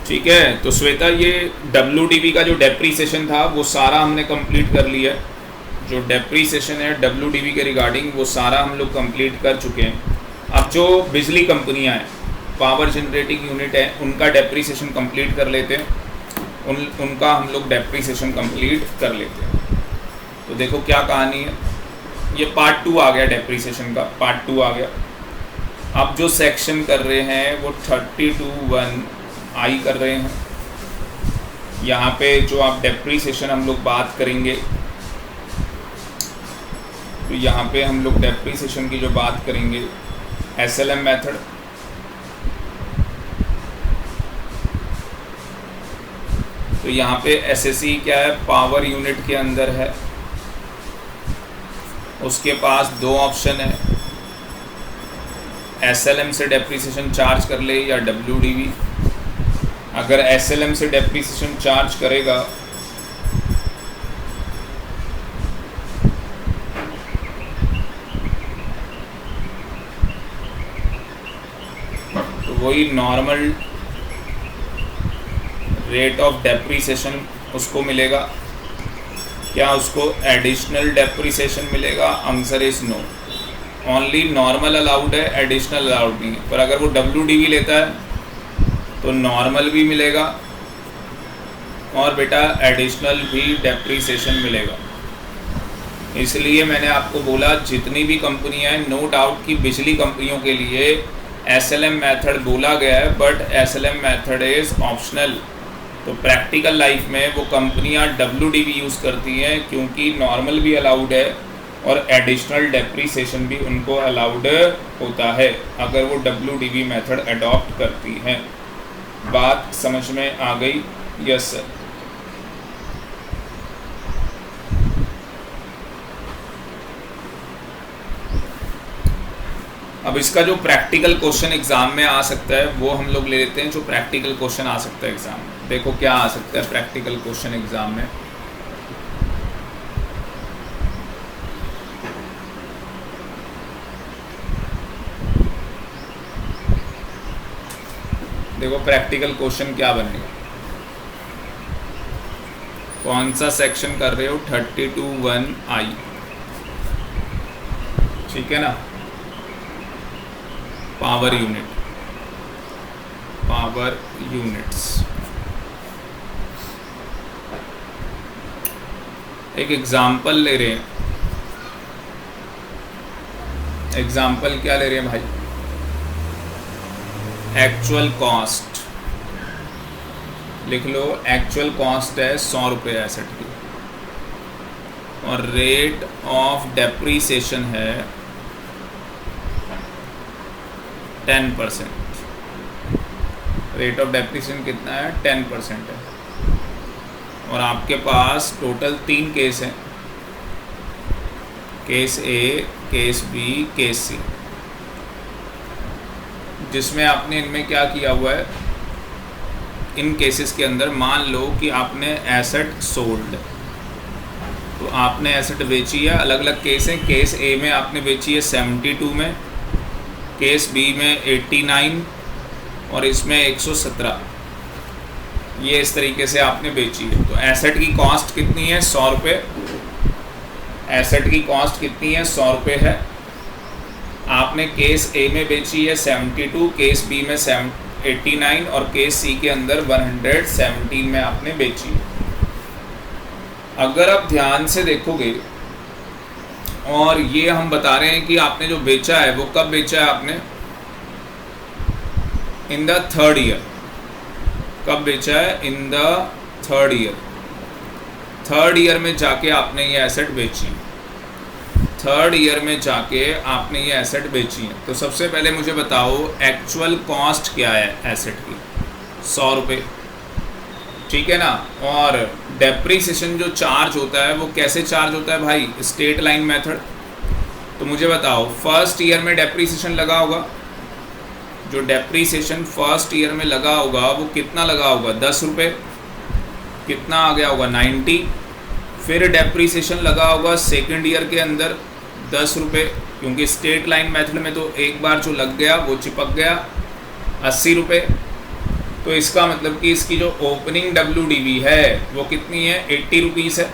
ठीक है, तो श्वेता ये WDV का जो डेप्रीसिएशन था वो सारा हमने कंप्लीट कर लिया। जो डेप्रीसिएशन है WDV के रिगार्डिंग वो सारा हम लोग कंप्लीट कर चुके हैं। अब जो बिजली कंपनियां हैं, पावर जनरेटिंग यूनिट है, उनका डेप्रीसिएशन कंप्लीट कर लेते हैं। उनका हम लोग डेप्रीसिएशन कंप्लीट कर लेते हैं। तो देखो क्या कहानी है, ये पार्ट 2 आ गया, डेप्रीसिएशन का पार्ट 2 आ गया। अब जो सेक्शन कर रहे हैं वो 32(1) कर रहे हैं। यहाँ पे जो आप डेप्रीसिएशन हम लोग बात करेंगे, तो यहाँ पे हम लोग डेप्रीसिएशन की जो बात करेंगे SLM मेथड, तो यहाँ पे SSE क्या है, पावर यूनिट के अंदर है। उसके पास 2 ऑप्शन है, SLM से डेप्रीसिएशन चार्ज कर ले या WDV। अगर SLM से डेप्रीसिएशन चार्ज करेगा तो वही नॉर्मल रेट ऑफ डेप्रीसिएशन उसको मिलेगा। क्या उसको एडिशनल डेप्रीसिएशन मिलेगा? Answer is no. Only normal allowed है, एडिशनल अलाउड नहीं है। पर अगर वो WDV लेता है तो नॉर्मल भी मिलेगा और बेटा एडिशनल भी डेप्रीसिएशन मिलेगा। इसलिए मैंने आपको बोला जितनी भी कंपनियां हैं, नो डाउट कि बिजली कंपनियों के लिए SLM मेथड बोला गया है, but SLM method is optional. तो प्रैक्टिकल लाइफ में वो कंपनियां WDV यूज़ करती हैं क्योंकि नॉर्मल भी अलाउड है और एडिशनल डेप्रीसिएशन भी उनको अलाउड होता है अगर वो WDV मेथड अडॉप्ट करती हैं। बात समझ में आ गई? Yes sir. अब इसका जो प्रैक्टिकल क्वेश्चन एग्जाम में आ सकता है वो हम लोग ले लेते हैं। जो प्रैक्टिकल क्वेश्चन आ सकता है एग्जाम में, देखो क्या आ सकता है प्रैक्टिकल क्वेश्चन एग्जाम में। देखो प्रैक्टिकल क्वेश्चन क्या बनेगा, कौन सा सेक्शन कर रहे हो? 32(1)I, ठीक है ना। Power units. एक एग्जाम्पल ले रहे हैं। एग्जाम्पल क्या ले रहे हैं भाई? एक्चुअल कॉस्ट लिख लो। एक्चुअल कॉस्ट है 100 रुपये एसेट की और रेट ऑफ डेप्रीसिएशन है 10%। रेट ऑफ डेप्रिसिएशन कितना है? 10% है। और आपके पास टोटल 3 केस हैं, केस ए, केस बी, केस सी, जिसमें आपने इनमें क्या किया हुआ है, इन केसेस के अंदर मान लो कि आपने एसेट सोल्ड, तो आपने एसेट बेची है। अलग अलग केस हैं। केस ए में आपने बेची है 72 में, केस बी में 89 और इसमें 117। ये इस तरीके से आपने बेची है। तो एसेट की कॉस्ट कितनी है? 100 रुपये। एसेट की कॉस्ट कितनी है? 100 रुपये है। आपने केस ए में बेची है 72, केस बी में 89 और केस सी के अंदर 117 में आपने बेची। अगर आप ध्यान से देखोगे, और ये हम बता रहे हैं कि आपने जो बेचा है वो कब बेचा है आपने? In the 3rd year. कब बेचा है? In the 3rd year. 3rd year में जाके आपने ये एसेट बेची। 3rd ईयर में जाके आपने ये एसेट बेची है। तो सबसे पहले मुझे बताओ एक्चुअल कॉस्ट क्या है एसेट की? 100 रुपये, ठीक है ना। और डेप्रीसिएशन जो चार्ज होता है वो कैसे चार्ज होता है भाई? Straight line method. तो मुझे बताओ 1st ईयर में डेप्रीसिएशन लगा होगा, जो डेप्रीसिएशन 1st ईयर में लगा होगा वो कितना लगा होगा? 10 रुपये। कितना आ गया होगा? 90। फिर डेप्रीसिएशन लगा होगा 2nd ईयर के अंदर 10 रुपये, क्योंकि स्ट्रेट लाइन मेथड में तो एक बार जो लग गया वो चिपक गया, 80 रुपये। तो इसका मतलब कि इसकी जो ओपनिंग WDV है वो कितनी है? 80 रुपीज़ है।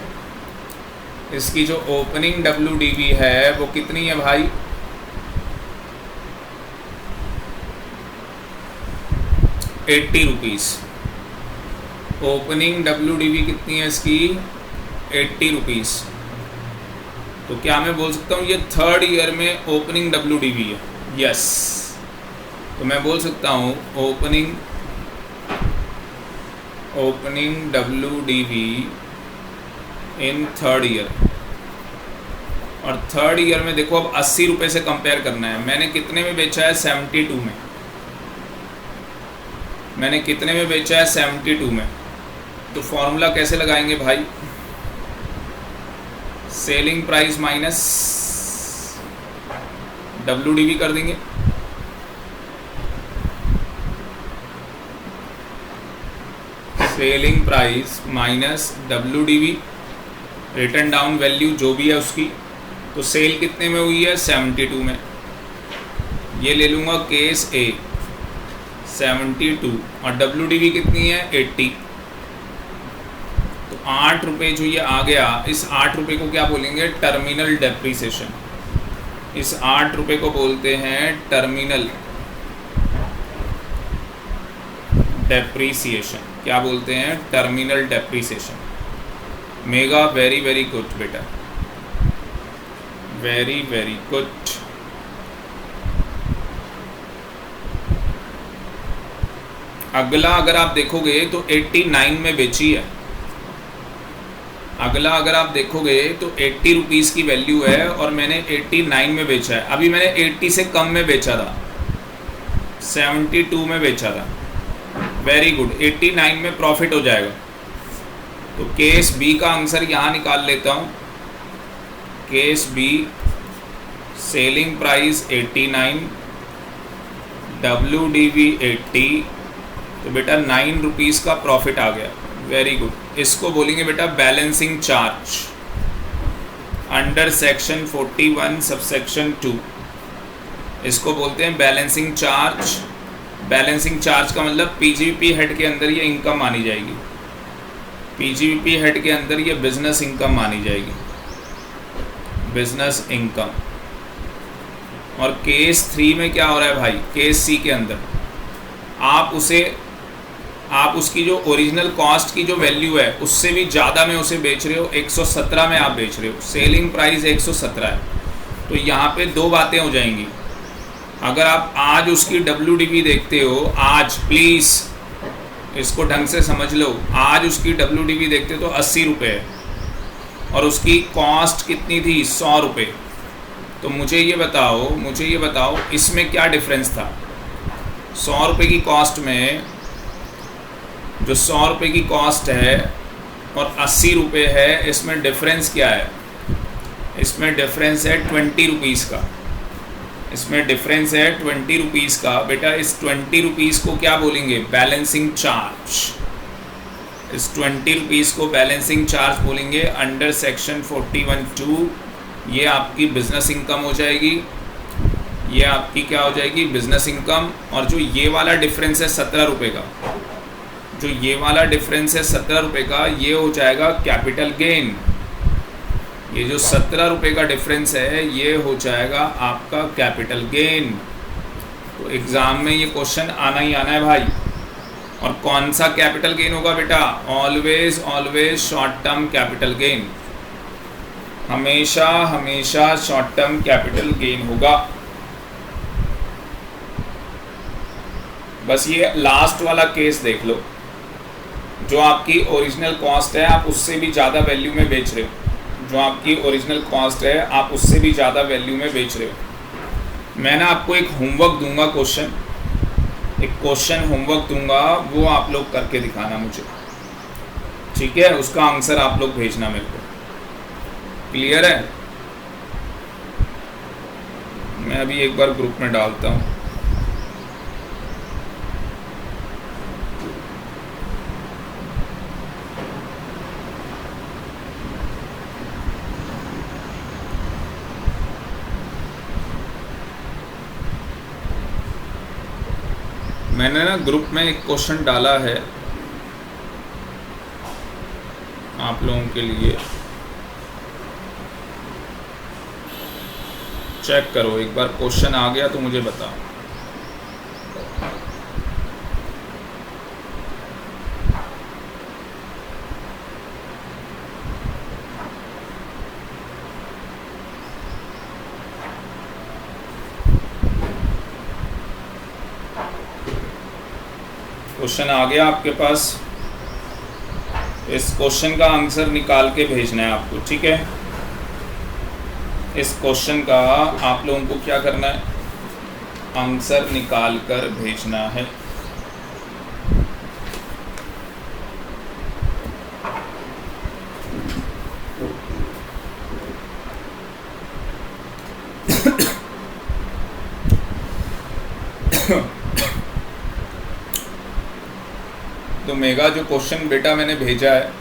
इसकी जो ओपनिंग WDV है वो कितनी है भाई? 80 रुपीज़। ओपनिंग WDV कितनी है इसकी? 80 रुपीज़। तो क्या मैं बोल सकता हूँ ये 3rd ईयर में ओपनिंग WDV है? यस। तो मैं बोल सकता हूँ ओपनिंग WDV इन 3rd ईयर। और 3rd ईयर में देखो, अब 80 रुपये से कंपेयर करना है। मैंने कितने में बेचा है? 72 में। मैंने कितने में बेचा है? 72 में। तो फॉर्मूला कैसे लगाएंगे भाई? सेलिंग प्राइस माइनस WDV कर देंगे। Selling price minus WDV, return down value जो भी है उसकी। तो सेल कितने में हुई है? 72 में। ये ले लूँगा केस ए 72 और WDV कितनी है? 80। तो 8 रुपये जो ये आ गया, इस 8 रुपये को क्या बोलेंगे? Terminal depreciation. इस 8 रुपये को बोलते हैं टर्मिनल डेप्रीसिएशन। क्या बोलते हैं? Terminal depreciation. Mega very very good बेटा, वेरी वेरी गुड। अगला अगर आप देखोगे तो 89 में बेची है। अगला अगर आप देखोगे तो 80 रुपीज़ की वैल्यू है और मैंने 89 में बेचा है। अभी मैंने 80 से कम में बेचा था, 72 में बेचा था। वेरी गुड, 89 में प्रॉफिट हो जाएगा। तो केस बी का आंसर यहाँ निकाल लेता हूँ। Case be selling price 89, WDV 80, तो बेटा 9 रुपीज़ का प्रॉफिट आ गया। Very good. इसको बोलेंगे बेटा balancing charge under section 41 subsection 2। इसको बोलते हैं बैलेंसिंग चार्ज। बैलेंसिंग चार्ज का मतलब PGBP हेड के अंदर ये इनकम मानी जाएगी। PGBP हेड के अंदर ये बिजनेस इनकम मानी जाएगी, बिजनेस इनकम। और केस 3 में क्या हो रहा है भाई? केस सी के अंदर आप उसकी जो ओरिजिनल कॉस्ट की जो वैल्यू है उससे भी ज़्यादा में उसे बेच रहे हो। 117 में आप बेच रहे हो, सेलिंग प्राइस 117 है। तो यहाँ पे दो बातें हो जाएंगी। अगर आप आज उसकी WDV देखते हो, आज प्लीज़ इसको ढंग से समझ लो, आज उसकी WDV देखते हो तो 80 रुपये है और उसकी कॉस्ट कितनी थी? 100 रुपये। तो मुझे ये बताओ इसमें क्या डिफरेंस था? 100 रुपये की कॉस्ट में जो 100 रुपये की कॉस्ट है और 80 रुपये है, इसमें डिफरेंस क्या है? इसमें डिफरेंस है 20 रुपीज़ का। इसमें डिफरेंस है 20 रुपीज़ का। बेटा इस 20 रुपीज़ को क्या बोलेंगे? Balancing charge. इस 20 रुपीज़ को बैलेंसिंग चार्ज बोलेंगे अंडर सेक्शन 41(2). ये आपकी बिजनेस इनकम हो जाएगी। ये आपकी क्या हो जाएगी? Business income. और जो ये वाला डिफरेंस है 17 रुपये का, जो ये वाला डिफरेंस है 17 रुपये का, ये हो जाएगा कैपिटल गेन। ये जो 17 रुपये का डिफरेंस है ये हो जाएगा आपका कैपिटल गेन। तो एग्ज़ाम में ये क्वेश्चन आना ही आना है भाई। और कौन सा कैपिटल गेन होगा बेटा? Always always short term capital gain. हमेशा हमेशा शॉर्ट टर्म कैपिटल गेन होगा। बस ये लास्ट वाला केस देख लो, जो आपकी ओरिजिनल कॉस्ट है आप उससे भी ज़्यादा वैल्यू में बेच रहे हो। जो आपकी ओरिजिनल कॉस्ट है आप उससे भी ज़्यादा वैल्यू में बेच रहे हो। मैं ना आपको एक होमवर्क दूंगा, एक क्वेश्चन होमवर्क दूंगा, वो आप लोग करके दिखाना मुझे, ठीक है? उसका आंसर आप लोग भेजना मेरे को। क्लियर है? मैं अभी एक बार ग्रुप में डालता हूँ। मैंने ना ग्रुप में एक क्वेश्चन डाला है आप लोगों के लिए, चेक करो एक बार। क्वेश्चन आ गया तो मुझे बताओ। क्वेश्चन आ गया आपके पास? इस क्वेश्चन का आंसर निकाल के भेजना है आपको, ठीक है? इस क्वेश्चन का आप लोगों को क्या करना है? आंसर निकाल कर भेजना है। तो मेगा जो क्वेश्चन बेटा मैंने भेजा है,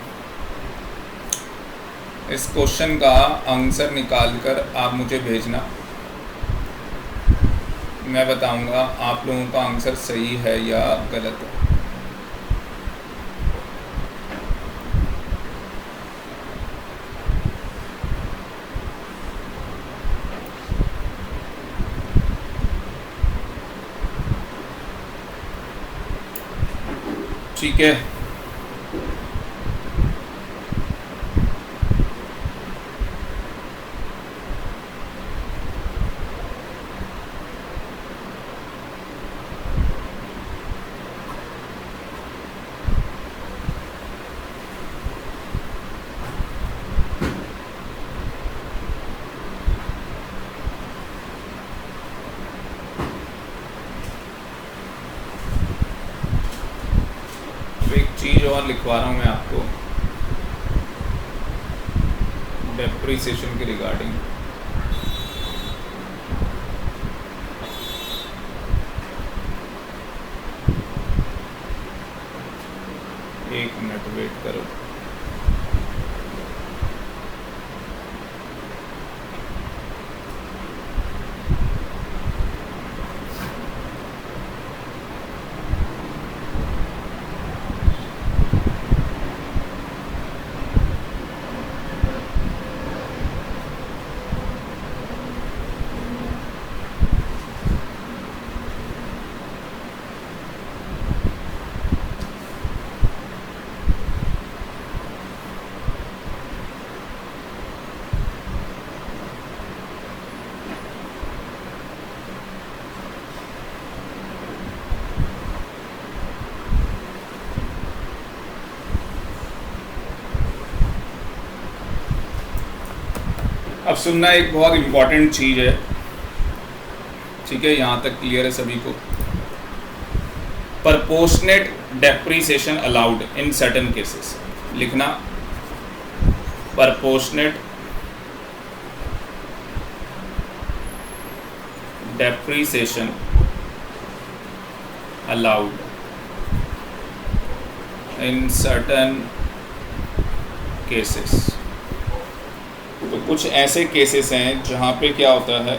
इस क्वेश्चन का आंसर निकाल कर आप मुझे भेजना। मैं बताऊंगा आप लोगों का आंसर सही है या गलत है। ठीक है? चीज़ और लिखवा रहा हूँ मैं आपको डेप्रिसिएशन के रिगार्डिंग। एक मिनट वेट करो। अब सुनना, एक बहुत इम्पॉर्टेंट चीज़ है, ठीक है? यहाँ तक क्लियर है सभी को? Proportionate depreciation allowed in certain cases, लिखना proportionate depreciation allowed in certain cases. तो कुछ ऐसे केसेस हैं जहाँ पे क्या होता है,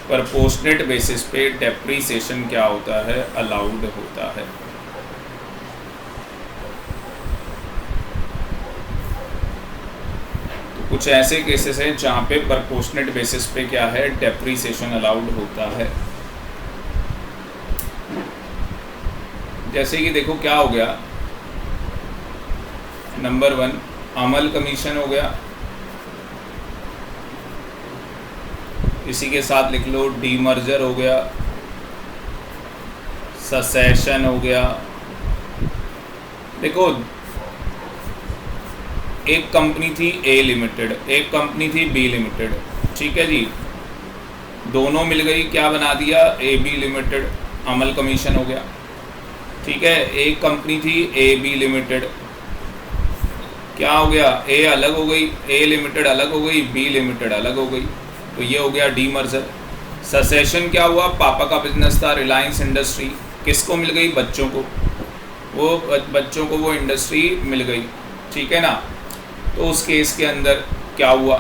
प्रपोर्शनेट बेसिस पे डेप्रीसिएशन क्या होता है, अलाउड होता है। तो कुछ ऐसे केसेस हैं जहाँ पे प्रपोर्शनेट बेसिस पे क्या है, डेप्रीसिएशन अलाउड होता है। जैसे कि देखो क्या हो गया, नंबर 1 अमल कमीशन हो गया, इसी के साथ लिख लो डीमर्जर हो गया, ससेशन हो गया। देखो एक कंपनी थी ए लिमिटेड, एक कंपनी थी बी लिमिटेड, ठीक है जी, दोनों मिल गई, क्या बना दिया, A B limited, amalgamation हो गया। ठीक है, एक कंपनी थी ए बी लिमिटेड, क्या हो गया, ए अलग हो गई, ए लिमिटेड अलग हो गई, बी लिमिटेड अलग हो गई, तो ये हो गया डीमर्जर। ससेशन क्या हुआ, पापा का बिजनेस था रिलायंस इंडस्ट्री, किसको मिल गई, बच्चों को, वो बच्चों को वो इंडस्ट्री मिल गई, ठीक है ना। तो उस केस के अंदर क्या हुआ,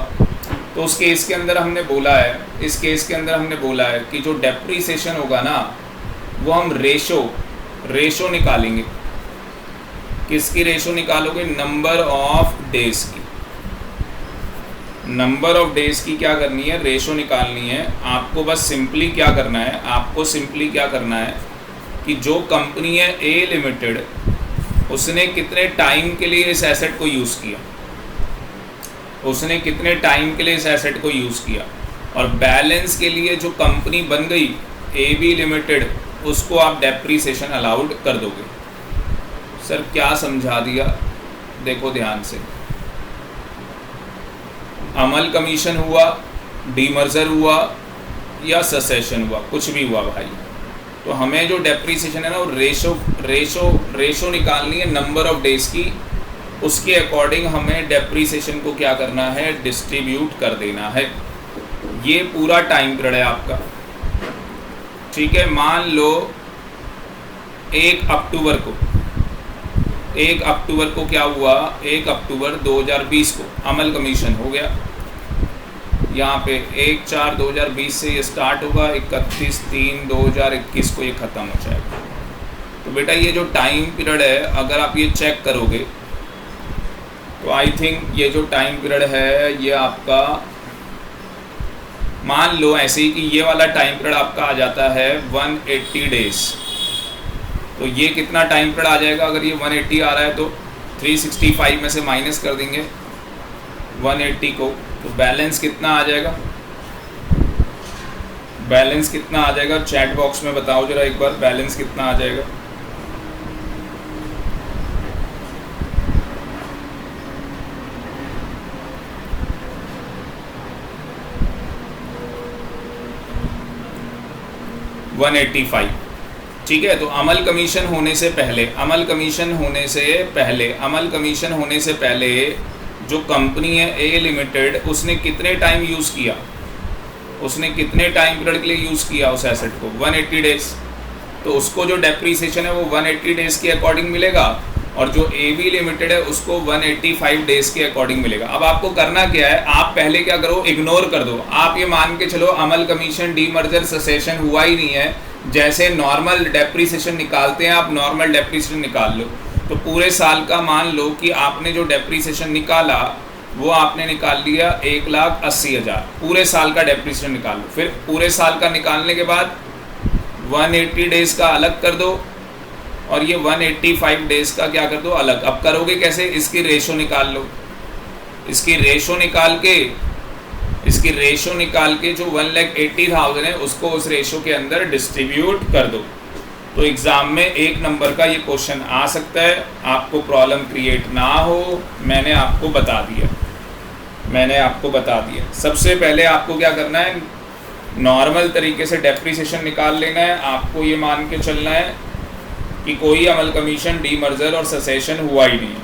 तो उस केस के अंदर हमने बोला है, इस केस के अंदर हमने बोला है कि जो डेप्रीसिएशन होगा ना, वो हम रेशो निकालेंगे। किसकी रेशो निकालोगे, नंबर ऑफ डेज की, नंबर ऑफ डेज की क्या करनी है, रेशो निकालनी है। आपको बस सिंपली क्या करना है, आपको सिंपली क्या करना है कि जो कंपनी है ए लिमिटेड, उसने कितने टाइम के लिए इस एसेट को यूज़ किया, उसने कितने टाइम के लिए इस एसेट को यूज़ किया, और बैलेंस के लिए जो कंपनी बन गई ए बी लिमिटेड, उसको आप डेप्रीसिएशन अलाउड कर दोगे। सर क्या समझा दिया, देखो ध्यान से, अमल कमीशन हुआ, डीमर्जर हुआ या ससेशन हुआ, कुछ भी हुआ भाई, तो हमें जो डेप्रीसिएशन है ना, वो रेशो निकालनी है नंबर ऑफ डेज की, उसके अकॉर्डिंग हमें डेप्रीसिएशन को क्या करना है, डिस्ट्रीब्यूट कर देना है। ये पूरा टाइम पीरियड है आपका, ठीक है। मान लो 1 अक्टूबर को क्या हुआ, 1 अक्टूबर 2020 को अमल कमीशन हो गया, यहाँ पे 1/4/2020 से ये स्टार्ट होगा, 31/3/2021 को ये ख़त्म हो जाएगा। तो बेटा ये जो टाइम पीरियड है, अगर आप ये चेक करोगे तो आई थिंक ये जो टाइम पीरियड है, ये आपका, मान लो ऐसे ही कि ये वाला टाइम पीरियड आपका आ जाता है 180 डेज। तो ये कितना टाइम पीरियड आ जाएगा, अगर ये 180 आ रहा है तो 365 में से माइनस कर देंगे 180 को, तो बैलेंस कितना आ जाएगा, बैलेंस कितना आ जाएगा, चैट बॉक्स में बताओ जरा एक बार, बैलेंस कितना आ जाएगा। $185, ठीक है। तो अमल कमीशन होने से पहले जो कंपनी है ए लिमिटेड, उसने कितने टाइम यूज़ किया, उसने कितने टाइम पीरियड के लिए यूज़ किया उस एसेट को, 180 डेज। तो उसको जो डेप्रीसिएशन है वो 180 डेज के अकॉर्डिंग मिलेगा, और जो ए बी लिमिटेड है उसको 185 डेज के अकॉर्डिंग मिलेगा। अब आपको करना क्या है, आप पहले क्या करो, इग्नोर कर दो, आप ये मान के चलो अमल कमीशन डीमर्जर ससेशन हुआ ही नहीं है, जैसे नॉर्मल डेप्रीसिएशन निकालते हैं आप नॉर्मल डेप्रीसिएशन निकाल लो। तो पूरे साल का मान लो कि आपने जो डेप्रीसिएशन निकाला वो आपने निकाल लिया 1,80,000, पूरे साल का डेप्रीसिएशन निकाल लो। फिर पूरे साल का निकालने के बाद 180 डेज का अलग कर दो, और ये 185 डेज का क्या कर दो, अलग। अब करोगे कैसे, इसकी रेशो निकाल लो, इसकी रेशो निकाल के जो 1,80,000 है उसको उस रेशो के अंदर डिस्ट्रीब्यूट कर दो। तो एग्ज़ाम में 1 नंबर का ये क्वेश्चन आ सकता है, आपको प्रॉब्लम क्रिएट ना हो, मैंने आपको बता दिया। सबसे पहले आपको क्या करना है, नॉर्मल तरीके से डेप्रीसिएशन निकाल लेना है। आपको ये मान के चलना है कि कोई अमल कमीशन, डीमर्जर और सेसेशन हुआ ही नहीं है,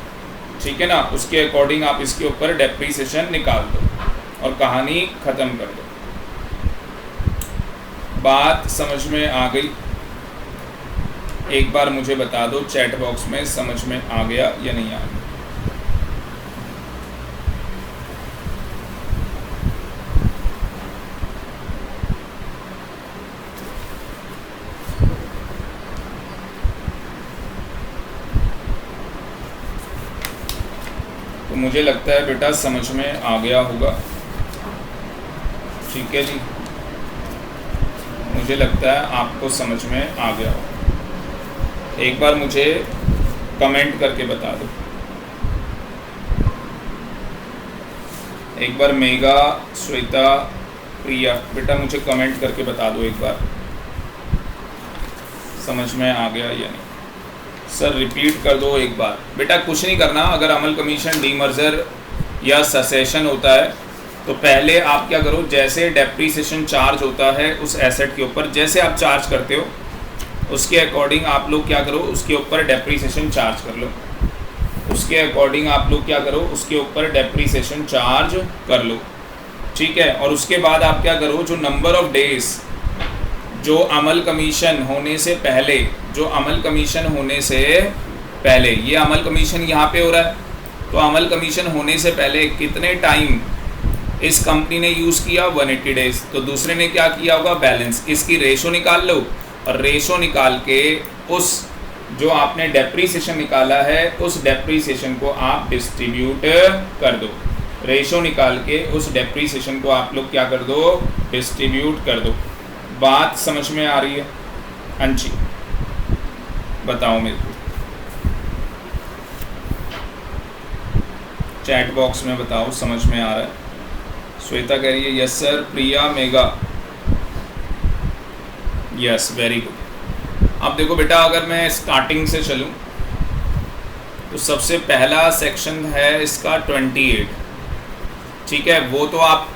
ठीक है ना। उसके अकॉर्डिंग आप इसके ऊपर डेप्रीसिएशन निकाल दो और कहानी ख़त्म कर दो। बात समझ में आ गई? एक बार मुझे बता दो चैट बॉक्स में समझ में आ गया या नहीं आ गया। तो मुझे लगता है बेटा समझ में आ गया होगा, ठीक है जी। मुझे लगता है आपको समझ में आ गया होगा। एक बार मुझे कमेंट करके बता दो। एक बार मेगा, श्वेता, प्रिया, बेटा मुझे कमेंट करके बता दो एक बार समझ में आ गया या नहीं। सर रिपीट कर दो एक बार। बेटा कुछ नहीं करना, अगर अमल कमीशन, डीमर्जर या ससेशन होता है तो पहले आप क्या करो, जैसे डेप्रीसिएशन चार्ज होता है उस एसेट के ऊपर, जैसे आप चार्ज करते हो उसके अकॉर्डिंग आप लोग क्या करो, उसके ऊपर डेप्रीसिएशन चार्ज कर लो। उसके अकॉर्डिंग आप लोग क्या करो, उसके ऊपर डेप्रीसिएशन चार्ज कर लो, ठीक है। और उसके बाद आप क्या करो, जो नंबर ऑफ डेज जो अमल कमीशन होने से पहले, जो अमल कमीशन होने से पहले, ये अमल कमीशन यहाँ पे हो रहा है, तो अमल कमीशन होने से पहले कितने टाइम इस कंपनी ने यूज़ किया, 180 डेज। तो दूसरे ने क्या किया होगा, बैलेंस। इसकी रेशो निकाल लो और रेशो निकाल के उस जो आपने डेप्रीसिएशन निकाला है उस डेप्रीसिएशन को आप डिस्ट्रीब्यूट कर दो। रेशो निकाल के उस डेप्रीसिएशन को आप लोग क्या कर दो, डिस्ट्रीब्यूट कर दो। बात समझ में आ रही है? अंशी बताओ मेरे को, चैट बॉक्स में बताओ समझ में आ रहा है। श्वेता कह रही है यस सर। प्रिया, मेगा, यस वेरी गुड। अब देखो बेटा, अगर मैं स्टार्टिंग से चलूं तो सबसे पहला सेक्शन है इसका 28, ठीक है। वो तो आप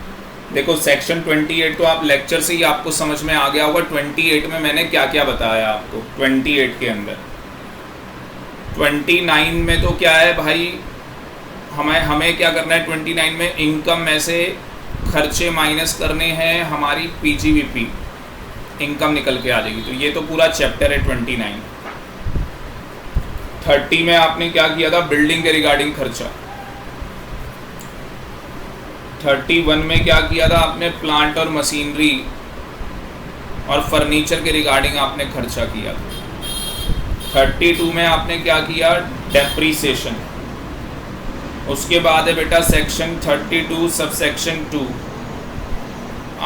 देखो सेक्शन 28 तो आप लेक्चर से ही आपको समझ में आ गया होगा। 28 में मैंने क्या क्या बताया आपको। 28 के अंदर 29 में तो क्या है भाई, हमें क्या करना है, 29 में इनकम में से खर्चे माइनस करने हैं, हमारी पीजीवीपी इनकम निकल के आ जाएगी। तो ये तो पूरा चैप्टर है 29। 30 में आपने क्या किया था, बिल्डिंग के रिगार्डिंग खर्चा। 31 में क्या किया था आपने, प्लांट और मशीनरी और फर्नीचर के रिगार्डिंग आपने खर्चा किया था। 32 में आपने क्या किया, डेप्रीसिएशन। उसके बाद है बेटा सेक्शन 32 सबसेक्शन 2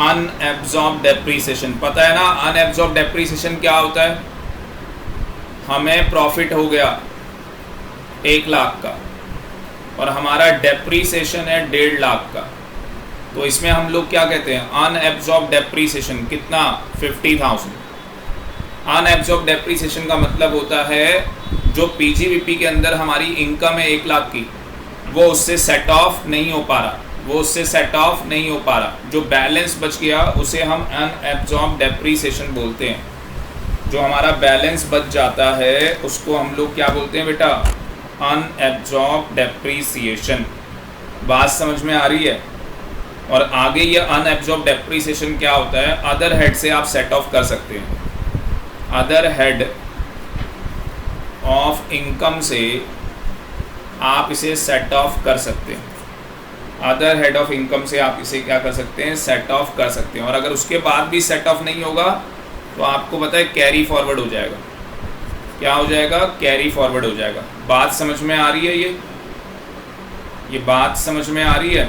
अनएब्जॉर्ब डेप्रीसिएशन। पता है ना अनएब्जॉर्ब डेप्रीसिएशन क्या होता है। हमें प्रॉफिट हो गया 1 लाख का और हमारा डेप्रीसिएशन है 1.5 लाख का, तो इसमें हम लोग क्या कहते हैं, अनएब्जॉर्ब डेप्रीसिएशन। कितना, 50,000। अनएब्जॉर्ब डेप्रीसिएशन का मतलब होता है जो पीजीवीपी के अंदर हमारी इनकम है 1 लाख की, वो उससे सेट ऑफ नहीं हो पा रहा, वो उससे सेट ऑफ नहीं हो पा रहा। जो बैलेंस बच गया उसे हम अनएब्जॉर्ब डेप्रीसिएशन बोलते हैं। जो हमारा बैलेंस बच जाता है उसको हम लोग क्या बोलते हैं बेटा, अनएब्जॉर्ब डेप्रीसिएशन। बात समझ में आ रही है? और आगे ये अनएब्जॉर्ब डेप्रीसिएशन क्या होता है, अदर हेड से आप सेट ऑफ कर सकते हैं। अदर हेड ऑफ इनकम से आप इसे सेट ऑफ कर सकते हैं। अदर हेड ऑफ इनकम से आप इसे क्या कर सकते हैं, सेट ऑफ कर सकते हैं। और अगर उसके बाद भी सेट ऑफ नहीं होगा तो आपको पता है कैरी फॉरवर्ड हो जाएगा। क्या हो जाएगा, कैरी फॉरवर्ड हो जाएगा। बात समझ में आ रही है? ये बात समझ में आ रही है?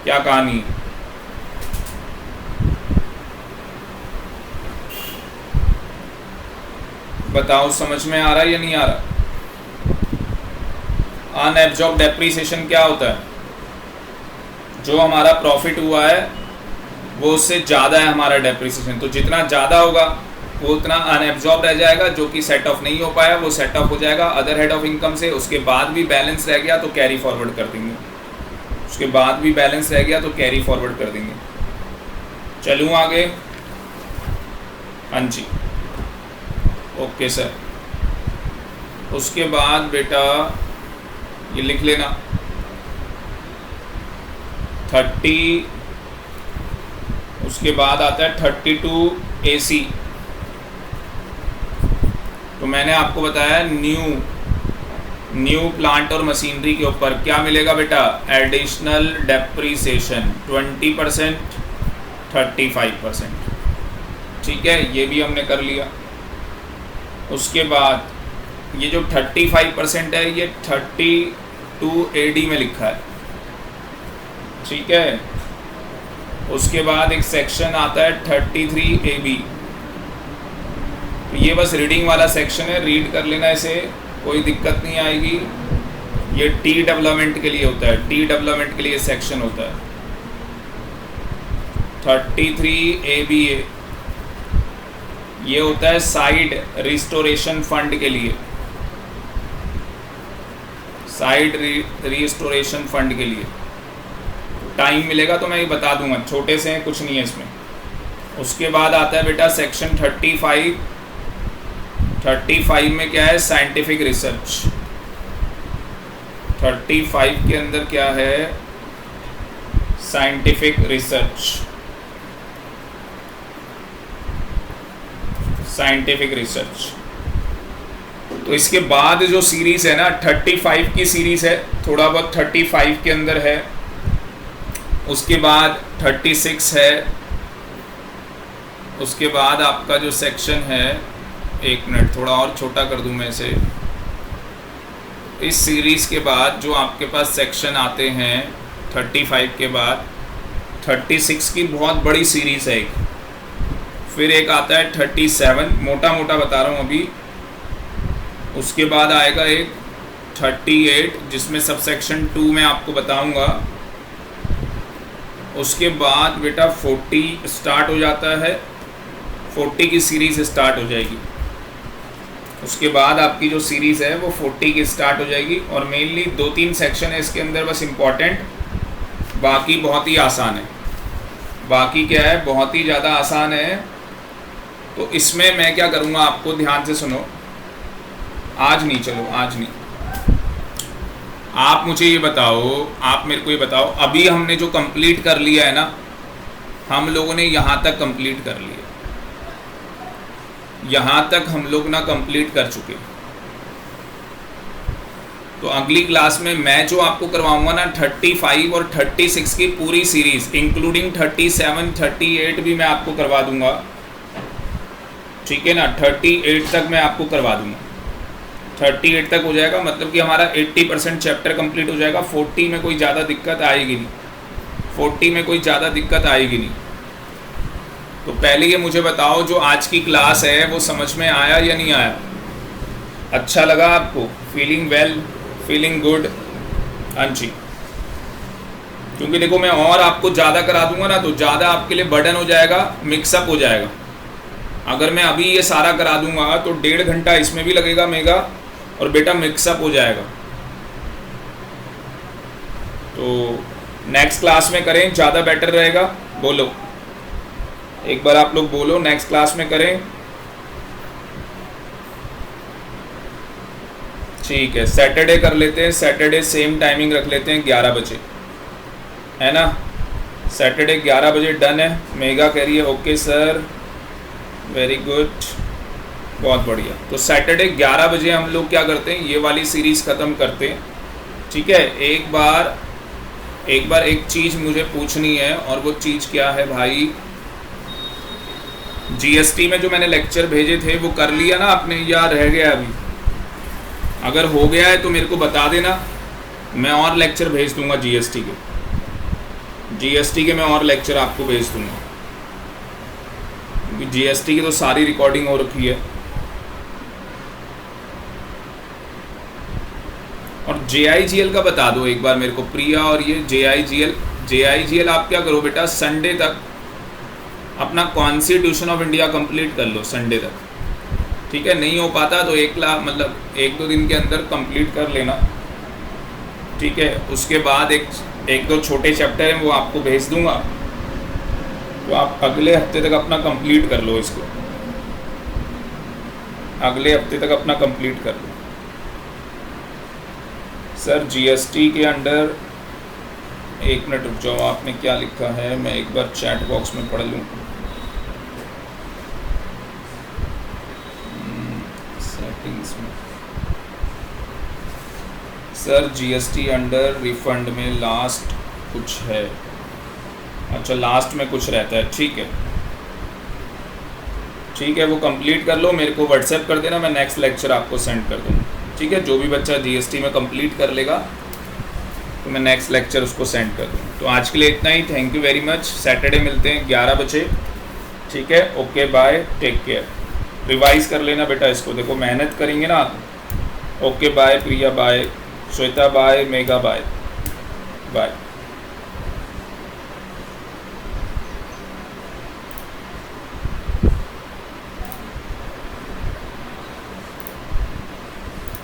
क्या कहानी, बताओ समझ में आ रहा है या नहीं आ रहा? अनएब्जॉर्ब डेप्रीसिएशन क्या होता है, जो हमारा प्रॉफिट हुआ है वो उससे ज़्यादा है हमारा डेप्रीसिएशन, तो जितना ज़्यादा होगा वो उतना अनएब्जॉर्ब रह जाएगा, जो कि सेट ऑफ नहीं हो पाया वो सेट ऑफ हो जाएगा अदर हेड ऑफ इनकम से। उसके बाद भी बैलेंस रह गया तो कैरी फॉरवर्ड कर देंगे, उसके बाद भी बैलेंस रह गया तो कैरी फॉरवर्ड कर देंगे। चलूँ आगे। हाँ जी, ओके सर। उसके बाद बेटा ये लिख लेना 30, उसके बाद आता है 32 AC। तो मैंने आपको बताया न्यू प्लांट और मशीनरी के ऊपर क्या मिलेगा बेटा, एडिशनल डेप्रीसिएशन 20%, 35%। ठीक है, ये भी हमने कर लिया। उसके बाद ये जो 35% है ये 32 AD में लिखा है। ठीक है, उसके बाद एक सेक्शन आता है 33 AB। तो ये बस रीडिंग वाला सेक्शन है, रीड कर लेना इसे, कोई दिक्कत नहीं आएगी। ये टी डेवलपमेंट के लिए होता है, टी डेवलपमेंट के लिए सेक्शन होता है 33 ABA। ये होता है साइड रिस्टोरेशन फंड के लिए, साइड रिस्टोरेशन फंड के लिए। टाइम मिलेगा तो मैं ये बता दूंगा, छोटे से हैं, कुछ नहीं है इसमें। उसके बाद आता है बेटा सेक्शन 35 में क्या है, साइंटिफिक रिसर्च। 35 के अंदर क्या है, साइंटिफिक रिसर्च। Scientific research. तो इसके बाद जो सीरीज है ना, 35 की सीरीज है, थोड़ा बहुत 35 के अंदर है। उसके बाद 36 है। उसके बाद आपका जो सेक्शन है, एक मिनट थोड़ा और छोटा कर दूं मैं इसे। इस सीरीज़ के बाद जो आपके पास सेक्शन आते हैं 35 के बाद, 36 की बहुत बड़ी सीरीज़ है एक, फिर एक आता है 37, मोटा मोटा बता रहा हूँ अभी। उसके बाद आएगा एक 38 जिसमें सब सेक्शन 2 में आपको बताऊँगा। उसके बाद बेटा 40 स्टार्ट हो जाता है, 40 की सीरीज़ स्टार्ट हो जाएगी। उसके बाद आपकी जो सीरीज़ है वो 40 की स्टार्ट हो जाएगी। और मेनली 2-3 सेक्शन है इसके अंदर बस इम्पॉर्टेंट, बाकी बहुत ही आसान है। बाकी क्या है, बहुत ही ज़्यादा आसान है। तो इसमें मैं क्या करूँगा, आपको ध्यान से सुनो। आज नहीं, चलो आज नहीं, आप मुझे ये बताओ, आप मेरे को ये बताओ, अभी हमने जो कंप्लीट कर लिया है ना, हम लोगों ने यहाँ तक कंप्लीट कर लिया, यहाँ तक हम लोग ना कंप्लीट कर चुके। तो अगली क्लास में मैं जो आपको करवाऊंगा ना 35 और 36 की पूरी सीरीज इंक्लूडिंग 37, 38 भी मैं आपको करवा दूंगा। ठीक है ना, 38 तक मैं आपको करवा दूंगा। 38 तक हो जाएगा, मतलब कि हमारा 80% चैप्टर कंप्लीट हो जाएगा। 40 में कोई ज़्यादा दिक्कत आएगी नहीं, 40 में कोई ज़्यादा दिक्कत आएगी नहीं। तो पहले ये मुझे बताओ, जो आज की क्लास है वो समझ में आया या नहीं आया? अच्छा लगा आपको? Feeling well, feeling good? हाँ जी, क्योंकि देखो मैं और आपको ज़्यादा करा दूंगा ना तो ज़्यादा आपके लिए बर्डन हो जाएगा, मिक्सअप हो जाएगा। अगर मैं अभी ये सारा करा दूंगा तो 1.5 घंटा इसमें भी लगेगा मेगा, और बेटा मिक्सअप हो जाएगा। तो नेक्स्ट क्लास में करें, ज़्यादा बेटर रहेगा। बोलो एक बार, आप लोग बोलो, नेक्स्ट क्लास में करें। ठीक है, सैटरडे कर लेते हैं। सैटरडे सेम टाइमिंग रख लेते हैं 11 बजे, है ना? सैटरडे 11 बजे डन है। मेगा कह रही है ओके सर, वेरी गुड, बहुत बढ़िया। तो सैटरडे 11 बजे हम लोग क्या करते हैं, ये वाली सीरीज़ ख़त्म करते हैं। ठीक है, एक बार एक चीज़ मुझे पूछनी है, और वो चीज़ क्या है भाई? जीएसटी में जो मैंने लेक्चर भेजे थे वो कर लिया ना आपने, या रह गया अभी? अगर हो गया है तो मेरे को बता देना, मैं और लेक्चर भेज दूंगा जीएसटी के मैं और लेक्चर आपको भेज दूंगा, क्योंकि जीएसटी की तो सारी रिकॉर्डिंग हो रखी है। और जेआईजीएल का बता दो एक बार मेरे को, प्रिया। और ये जेआईजीएल आप क्या करो बेटा, संडे तक अपना कॉन्स्टिट्यूशन ऑफ इंडिया कंप्लीट कर लो, संडे तक। ठीक है, नहीं हो पाता तो 1-2 दिन के अंदर कंप्लीट कर लेना। ठीक है, उसके बाद एक दो छोटे चैप्टर हैं वो आपको भेज दूंगा, तो आप अगले हफ्ते तक अपना कंप्लीट कर लो इसको। अगले हफ्ते तक अपना कंप्लीट कर लो। सर जीएसटी के अंडर, एक मिनट रुक जाओ, आपने क्या लिखा है मैं एक बार चैट बॉक्स में पढ़ लूँ। सेटिंग्स में सर जीएसटी अंडर रिफंड में लास्ट कुछ है, अच्छा लास्ट में कुछ रहता है, ठीक है ठीक है, वो कंप्लीट कर लो, मेरे को व्हाट्सएप कर देना, मैं नेक्स्ट लेक्चर आपको सेंड कर दूँगा, ठीक है। जो भी बच्चा जीएसटी में कंप्लीट कर लेगा तो मैं नेक्स्ट लेक्चर उसको सेंड कर दूँगा। तो आज के लिए इतना ही, thank you very much. Saturday मिलते हैं 11 बजे, ठीक है, okay bye, take care. Revise कर लेना बेटा इसको, देखो मेहनत करेंगे ना आप। Okay bye Priya, bye Shweta, bye Mega, bye bye.